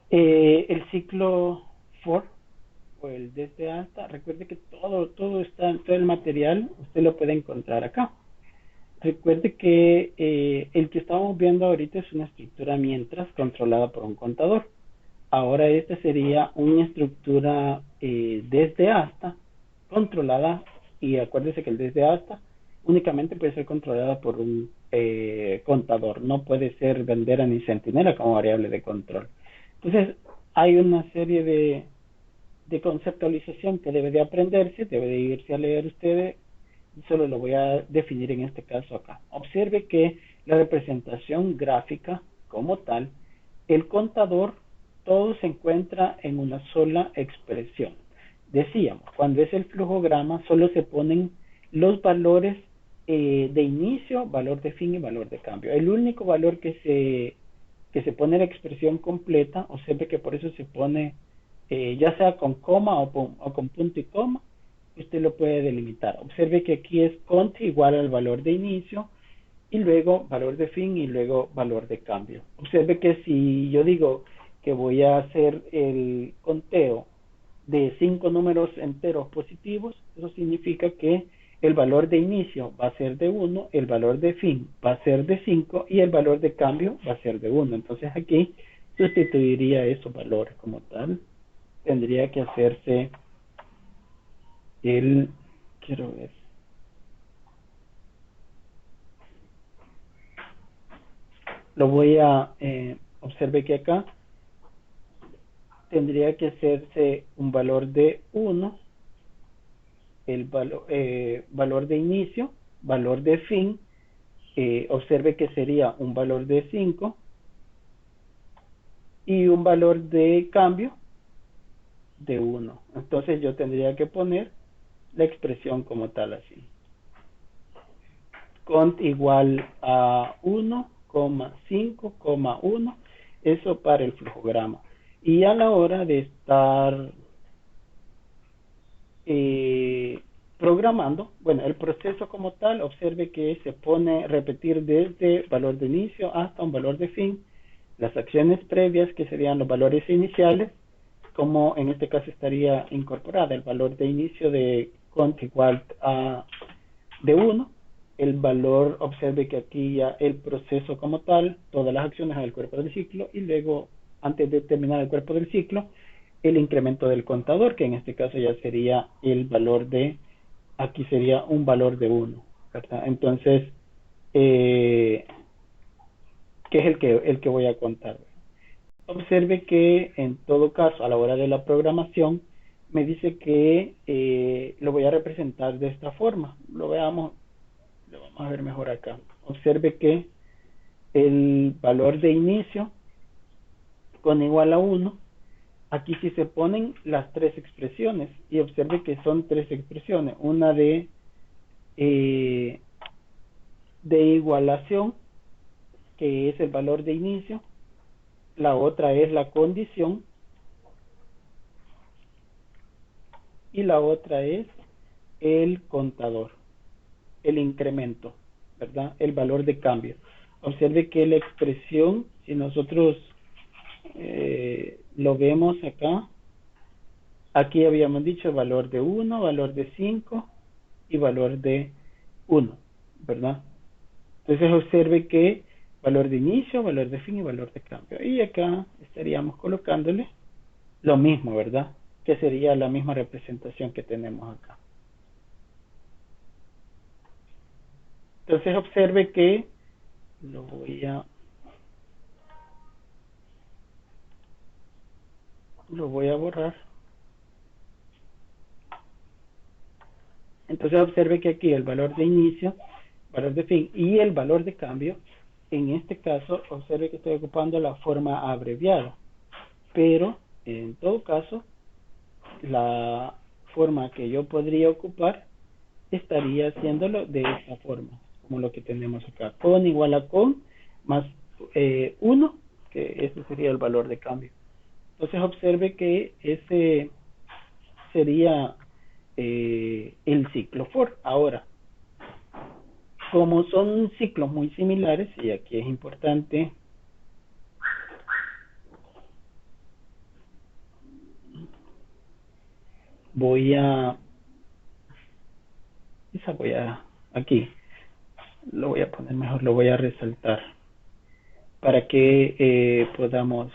El ciclo for o el desde hasta, recuerde que todo está, todo el material usted lo puede encontrar acá. Recuerde que el que estamos viendo ahorita es una estructura mientras controlada por un contador. Ahora esta sería una estructura desde hasta controlada, y acuérdese que el desde hasta únicamente puede ser controlada por un contador, no puede ser bandera ni centinela como variable de control. Entonces hay una serie de conceptualización que debe de aprenderse, debe de irse a leer ustedes. Solo lo voy a definir en este caso acá. Observe que la representación gráfica como tal, el contador, todo se encuentra en una sola expresión. Decíamos, cuando es el flujograma, solo se ponen los valores de inicio, valor de fin y valor de cambio. El único valor que se pone en la expresión completa, observe que por eso se pone ya sea con coma o con punto y coma, usted lo puede delimitar. Observe que aquí es cont igual al valor de inicio y luego valor de fin y luego valor de cambio. Observe que si yo digo que voy a hacer el conteo de 5 números enteros positivos, eso significa que el valor de inicio va a ser de 1, el valor de fin va a ser de 5 y el valor de cambio va a ser de 1. Entonces aquí sustituiría esos valores como tal. Tendría que hacerse quiero ver, lo voy a, observe que acá tendría que hacerse un valor de 1, el valor de inicio, valor de fin, observe que sería un valor de 5 y un valor de cambio de 1. Entonces yo tendría que poner la expresión como tal así. Cont igual a 1,5,1, eso para el flujograma. Y a la hora de estar programando, bueno, el proceso como tal, observe que se pone repetir desde valor de inicio hasta un valor de fin, las acciones previas que serían los valores iniciales, como en este caso estaría incorporada el valor de inicio de cont igual a de 1, el valor, observe que aquí ya el proceso como tal, todas las acciones del cuerpo del ciclo, y luego, antes de terminar el cuerpo del ciclo, el incremento del contador, que en este caso ya sería el valor de, aquí sería un valor de 1, ¿verdad? Entonces, ¿qué es el que voy a contar? Observe que en todo caso, a la hora de la programación, me dice que lo voy a representar de esta forma. Lo vamos a ver mejor acá. Observe que el valor de inicio con igual a 1, aquí sí se ponen las tres expresiones, y observe que son tres expresiones, una de igualación, que es el valor de inicio, la otra es la condición, y la otra es el contador, el incremento, ¿verdad? El valor de cambio. Observe que la expresión, si nosotros lo vemos acá, aquí habíamos dicho valor de 1, valor de 5 y valor de 1, ¿verdad? Entonces observe que valor de inicio, valor de fin y valor de cambio. Y acá estaríamos colocándole lo mismo, ¿verdad? Que sería la misma representación que tenemos acá. Entonces observe que lo voy a borrar. Entonces observe que aquí el valor de inicio valor de fin, y el valor de cambio. En este caso, observe que estoy ocupando la forma abreviada, pero en todo caso, la forma que yo podría ocupar estaría haciéndolo de esta forma, como lo que tenemos acá, con igual a con más 1, que ese sería el valor de cambio. Entonces observe que ese sería el ciclo for. Ahora, como son ciclos muy similares, y aquí es importante aquí lo voy a poner mejor, lo voy a resaltar para que podamos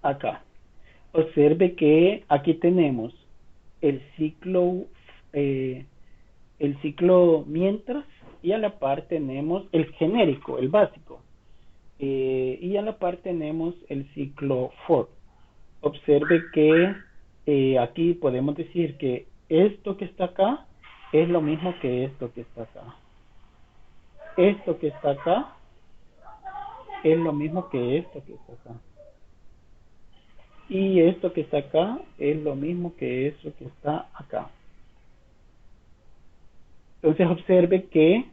acá. Observe que aquí tenemos el ciclo mientras, y a la par tenemos el genérico, el básico, y a la par tenemos el ciclo for. Observe que aquí podemos decir que esto que está acá es lo mismo que esto que está acá. Esto que está acá es lo mismo que esto que está acá. Y esto que está acá es lo mismo que eso que está acá. Entonces observe que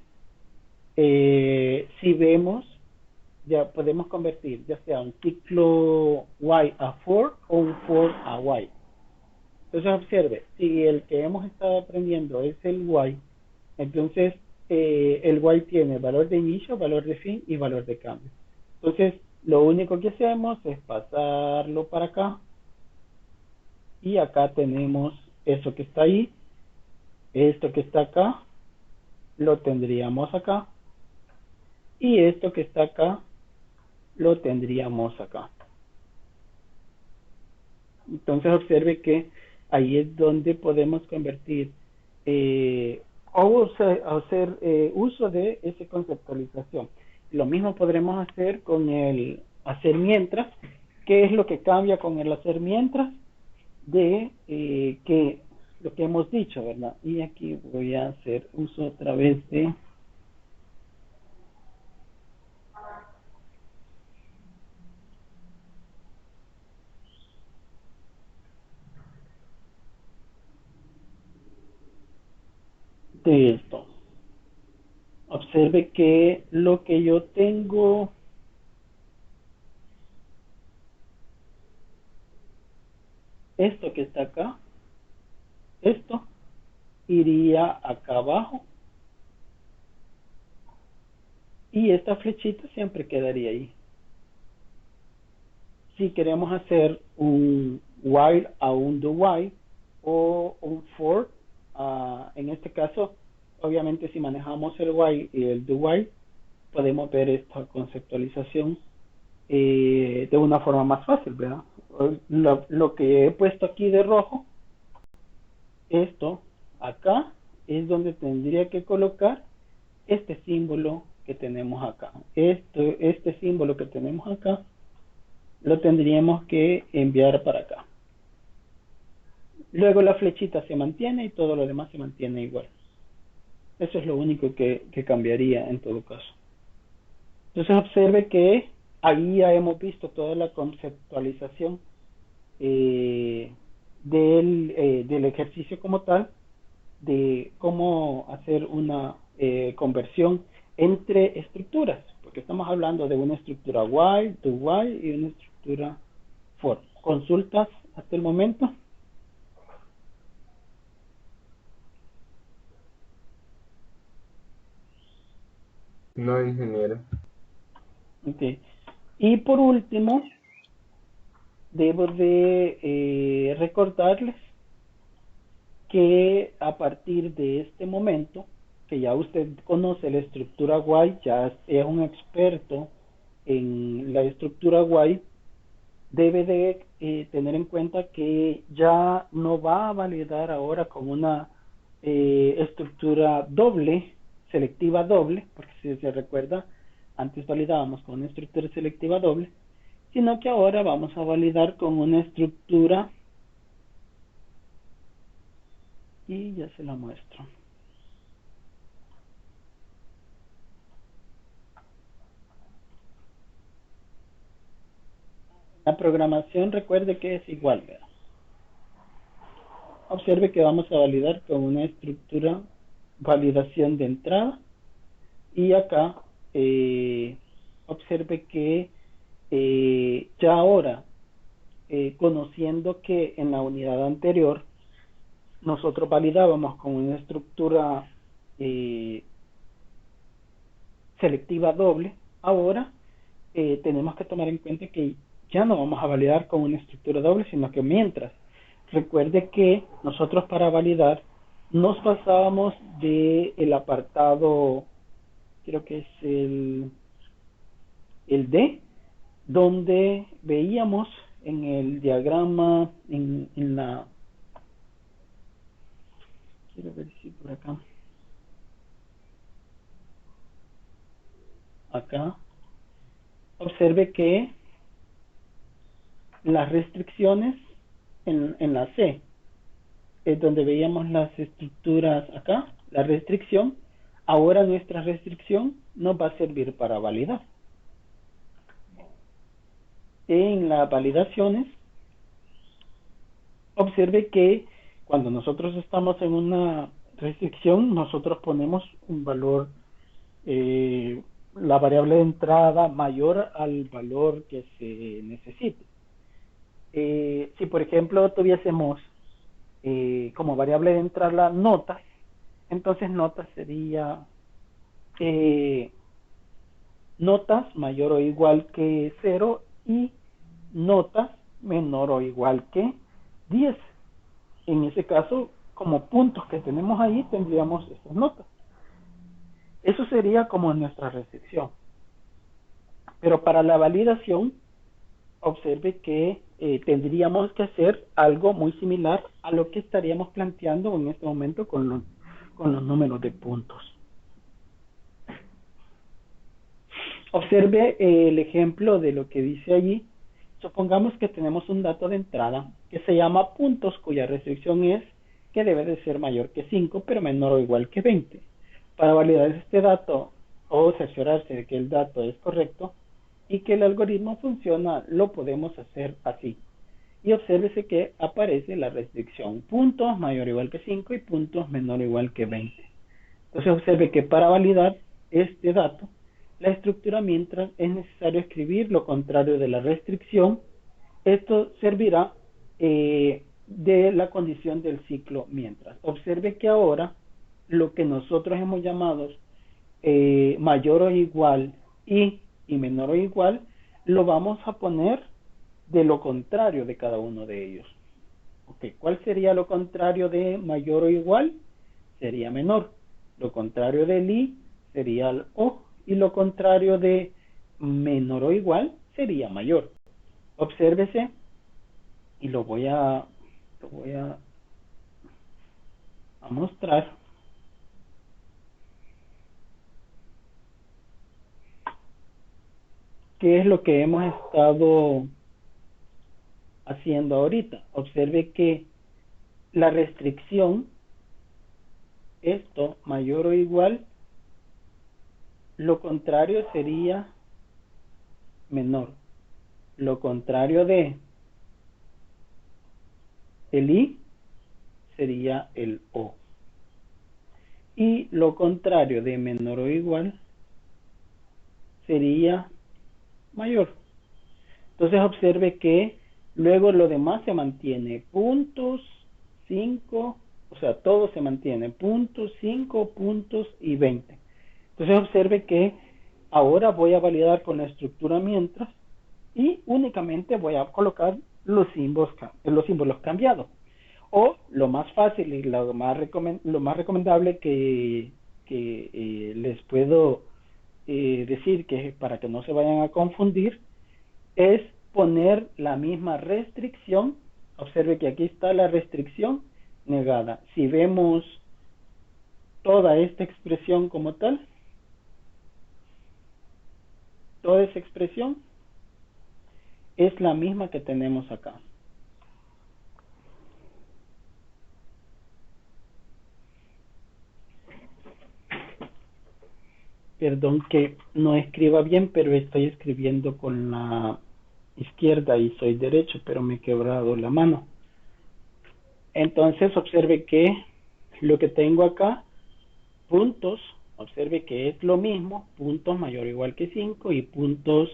si vemos, ya podemos convertir ya sea un ciclo Y a for o un for a Y. Entonces observe, si el que hemos estado aprendiendo es el Y, entonces el Y tiene valor de inicio, valor de fin y valor de cambio. Entonces lo único que hacemos es pasarlo para acá, y acá tenemos eso que está ahí, esto que está acá lo tendríamos acá, y esto que está acá lo tendríamos acá. Entonces observe que ahí es donde podemos convertir o hacer uso de esa conceptualización. Lo mismo podremos hacer con el hacer mientras. ¿Qué es lo que cambia con el hacer mientras? De que lo que hemos dicho, ¿verdad? Y aquí voy a hacer uso otra vez de esto. Observe que lo que yo tengo esto que está acá, esto iría acá abajo, y esta flechita siempre quedaría ahí. Si queremos hacer un while a un do while o un for, en este caso, obviamente si manejamos el while y el do while, podemos ver esta conceptualización de una forma más fácil, ¿verdad? Lo que he puesto aquí de rojo, esto acá es donde tendría que colocar este símbolo que tenemos acá. Este símbolo que tenemos acá lo tendríamos que enviar para acá. Luego la flechita se mantiene y todo lo demás se mantiene igual. Eso es lo único que cambiaría en todo caso. Entonces observe que ahí ya hemos visto toda la conceptualización del ejercicio como tal, de cómo hacer una conversión entre estructuras, porque estamos hablando de una estructura while, do while y una estructura for. ¿Consultas hasta el momento? No, ingeniero. Okay. Y por último, debo de recordarles que a partir de este momento, que ya usted conoce la estructura Y, ya es un experto en la estructura Y, debe de tener en cuenta que ya no va a validar ahora con una estructura doble, selectiva doble, porque si se recuerda, antes validábamos con una estructura selectiva doble, sino que ahora vamos a validar con una estructura y ya se la muestro. La programación, recuerde que es igual, ¿verdad? Observe que vamos a validar con una estructura validación de entrada y acá observe que ya ahora conociendo que en la unidad anterior nosotros validábamos con una estructura selectiva doble, ahora tenemos que tomar en cuenta que ya no vamos a validar con una estructura doble, sino que mientras. Recuerde que nosotros para validar nos pasábamos del apartado, creo que es el D, donde veíamos en el diagrama, en la, quiero ver si por acá, observe que las restricciones en la C es donde veíamos las estructuras acá, la restricción. Ahora nuestra restricción nos va a servir para validar. En las validaciones, observe que cuando nosotros estamos en una restricción, nosotros ponemos un valor, la variable de entrada mayor al valor que se necesite. Si por ejemplo tuviésemos como variable de entrada notas, entonces notas sería notas mayor o igual que 0 y notas menor o igual que 10. En ese caso, como puntos que tenemos ahí, tendríamos estas notas. Eso sería como nuestra restricción. Pero para la validación, observe que tendríamos que hacer algo muy similar a lo que estaríamos planteando en este momento con los números de puntos. Observe el ejemplo de lo que dice allí. Supongamos que tenemos un dato de entrada que se llama puntos, cuya restricción es que debe de ser mayor que 5, pero menor o igual que 20. Para validar este dato o cerciorarse de que el dato es correcto y que el algoritmo funciona, lo podemos hacer así. Y obsérvese que aparece la restricción puntos mayor o igual que 5 y puntos menor o igual que 20. Entonces observe que para validar este dato, la estructura mientras es necesario escribir lo contrario de la restricción. Esto servirá de la condición del ciclo mientras. Observe que ahora lo que nosotros hemos llamado mayor o igual y menor o igual, lo vamos a poner de lo contrario de cada uno de ellos. Okay. ¿Cuál sería lo contrario de mayor o igual? Sería menor. Lo contrario del i sería el o. Y lo contrario de menor o igual sería mayor. Obsérvese y lo voy a mostrar. ¿Qué es lo que hemos estado haciendo ahorita? Observe que la restricción, esto mayor o igual, lo contrario sería menor. Lo contrario de el i sería el o. Y lo contrario de menor o igual sería mayor. Entonces observe que luego lo demás se mantiene. Puntos, 5, o sea, todo se mantiene. Puntos, 5, puntos y 20. Entonces observe que ahora voy a validar con la estructura mientras y únicamente voy a colocar los símbolos cambiados. O lo más fácil y lo más recomendable que les puedo decir, que para que no se vayan a confundir, es poner la misma restricción. Observe que aquí está la restricción negada. Si vemos toda esta expresión como tal, toda esa expresión es la misma que tenemos acá. Perdón que no escriba bien, pero estoy escribiendo con la izquierda y soy derecho, pero me he quebrado la mano. Entonces observe que lo que tengo acá, puntos, observe que es lo mismo, puntos mayor o igual que 5 y puntos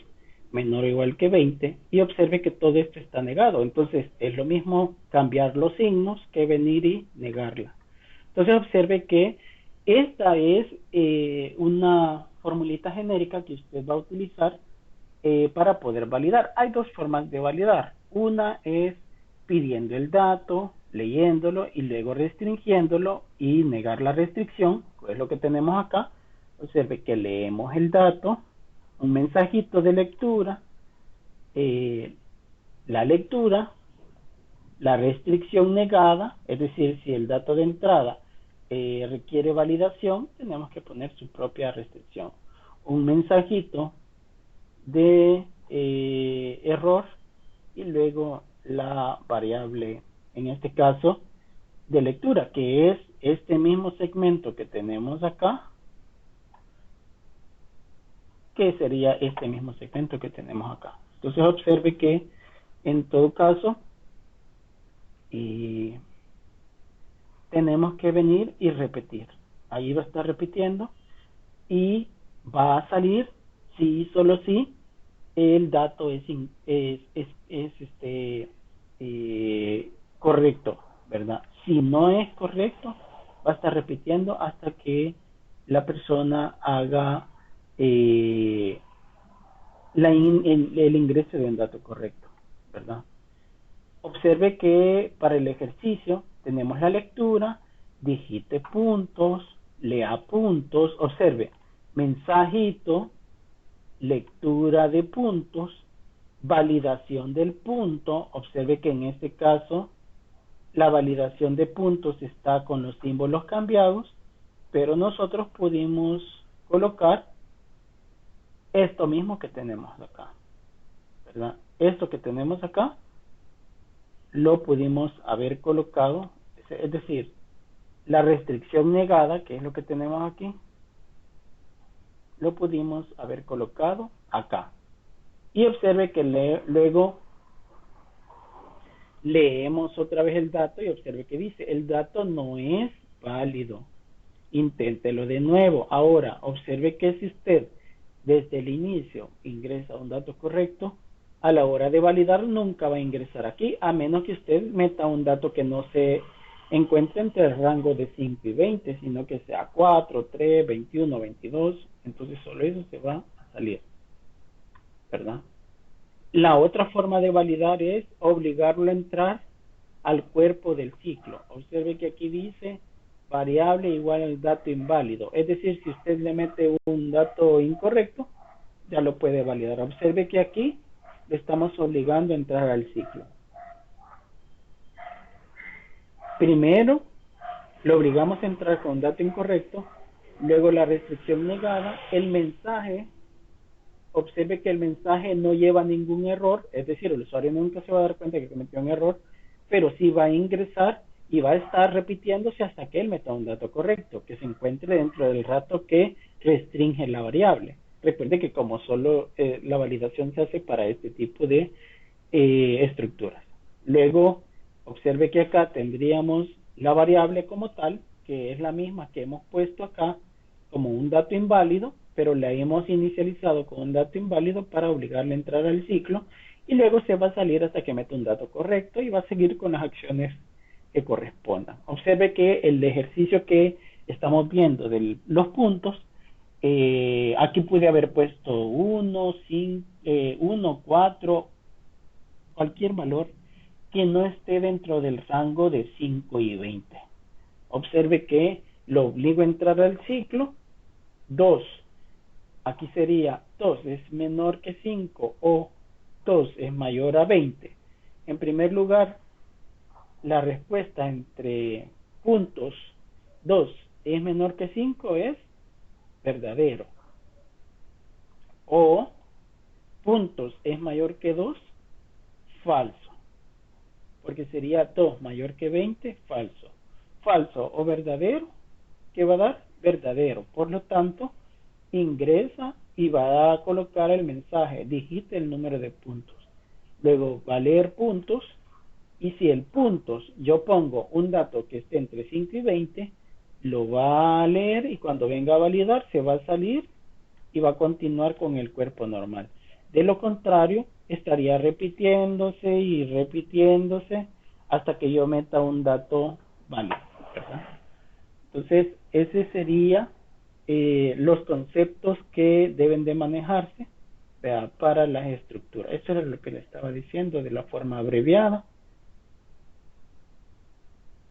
menor o igual que 20, y observe que todo esto está negado. Entonces es lo mismo cambiar los signos que venir y negarla. Entonces observe que esta es una formulita genérica que usted va a utilizar para poder validar. Hay dos formas de validar. Una es pidiendo el dato, leyéndolo y luego restringiéndolo y negar la restricción, que es lo que tenemos acá. Observe que leemos el dato, un mensajito de lectura, la lectura, la restricción negada, es decir, si el dato de entrada requiere validación, tenemos que poner su propia restricción. Un mensajito de error y luego la variable, en este caso, de lectura, que es este mismo segmento que tenemos acá, que sería este mismo segmento que tenemos acá. Entonces observe que en todo caso tenemos que venir y repetir. Ahí va a estar repitiendo y va a salir si solo si el dato es correcto, ¿verdad? Si no es correcto, va a estar repitiendo hasta que la persona haga el ingreso de un dato correcto, ¿verdad? Observe que para el ejercicio tenemos la lectura, digite puntos, lea puntos, observe, mensajito, lectura de puntos, validación del punto. Observe que en este caso la validación de puntos está con los símbolos cambiados, pero nosotros pudimos colocar esto mismo que tenemos acá, ¿verdad? Esto que tenemos acá lo pudimos haber colocado, es decir, la restricción negada, que es lo que tenemos aquí, lo pudimos haber colocado acá. Y observe que luego leemos otra vez el dato y observe que dice, el dato no es válido. Inténtelo de nuevo. Ahora, observe que si usted desde el inicio ingresa un dato correcto, a la hora de validar nunca va a ingresar aquí, a menos que usted meta un dato que no se encuentre entre el rango de 5 y 20, sino que sea 4, 3, 21, 22, entonces solo eso se va a salir, ¿verdad? La otra forma de validar es obligarlo a entrar al cuerpo del ciclo. Observe que aquí dice variable igual al dato inválido, es decir, si usted le mete un dato incorrecto, ya lo puede validar. Observe que aquí le estamos obligando a entrar al ciclo. Primero, lo obligamos a entrar con un dato incorrecto, luego la restricción negada, el mensaje, observe que el mensaje no lleva ningún error, es decir, el usuario nunca se va a dar cuenta que cometió un error, pero sí va a ingresar y va a estar repitiéndose hasta que él meta un dato correcto, que se encuentre dentro del rato que restringe la variable. Recuerde que como solo la validación se hace para este tipo de estructuras. Luego, observe que acá tendríamos la variable como tal, que es la misma que hemos puesto acá como un dato inválido, pero la hemos inicializado con un dato inválido para obligarle a entrar al ciclo, y luego se va a salir hasta que meta un dato correcto y va a seguir con las acciones que correspondan. Observe que el ejercicio que estamos viendo de los puntos, aquí pude haber puesto 1, 4, cualquier valor que no esté dentro del rango de 5 y 20. Observe que lo obligo a entrar al ciclo. 2, aquí sería 2 es menor que 5 o 2 es mayor a 20. En primer lugar, la respuesta entre puntos 2 es menor que 5 es verdadero. O puntos es mayor que 2, falso. Porque sería 2 mayor que 20, falso. Falso o verdadero, ¿qué va a dar? Verdadero. Por lo tanto, ingresa y va a colocar el mensaje, digite el número de puntos. Luego va a leer puntos, y si el puntos yo pongo un dato que esté entre 5 y 20, lo va a leer y cuando venga a validar se va a salir y va a continuar con el cuerpo normal. De lo contrario, estaría repitiéndose y repitiéndose hasta que yo meta un dato válido, ¿verdad? Entonces, ese sería los conceptos que deben de manejarse, ¿verdad?, para las estructuras. Eso era lo que le estaba diciendo de la forma abreviada.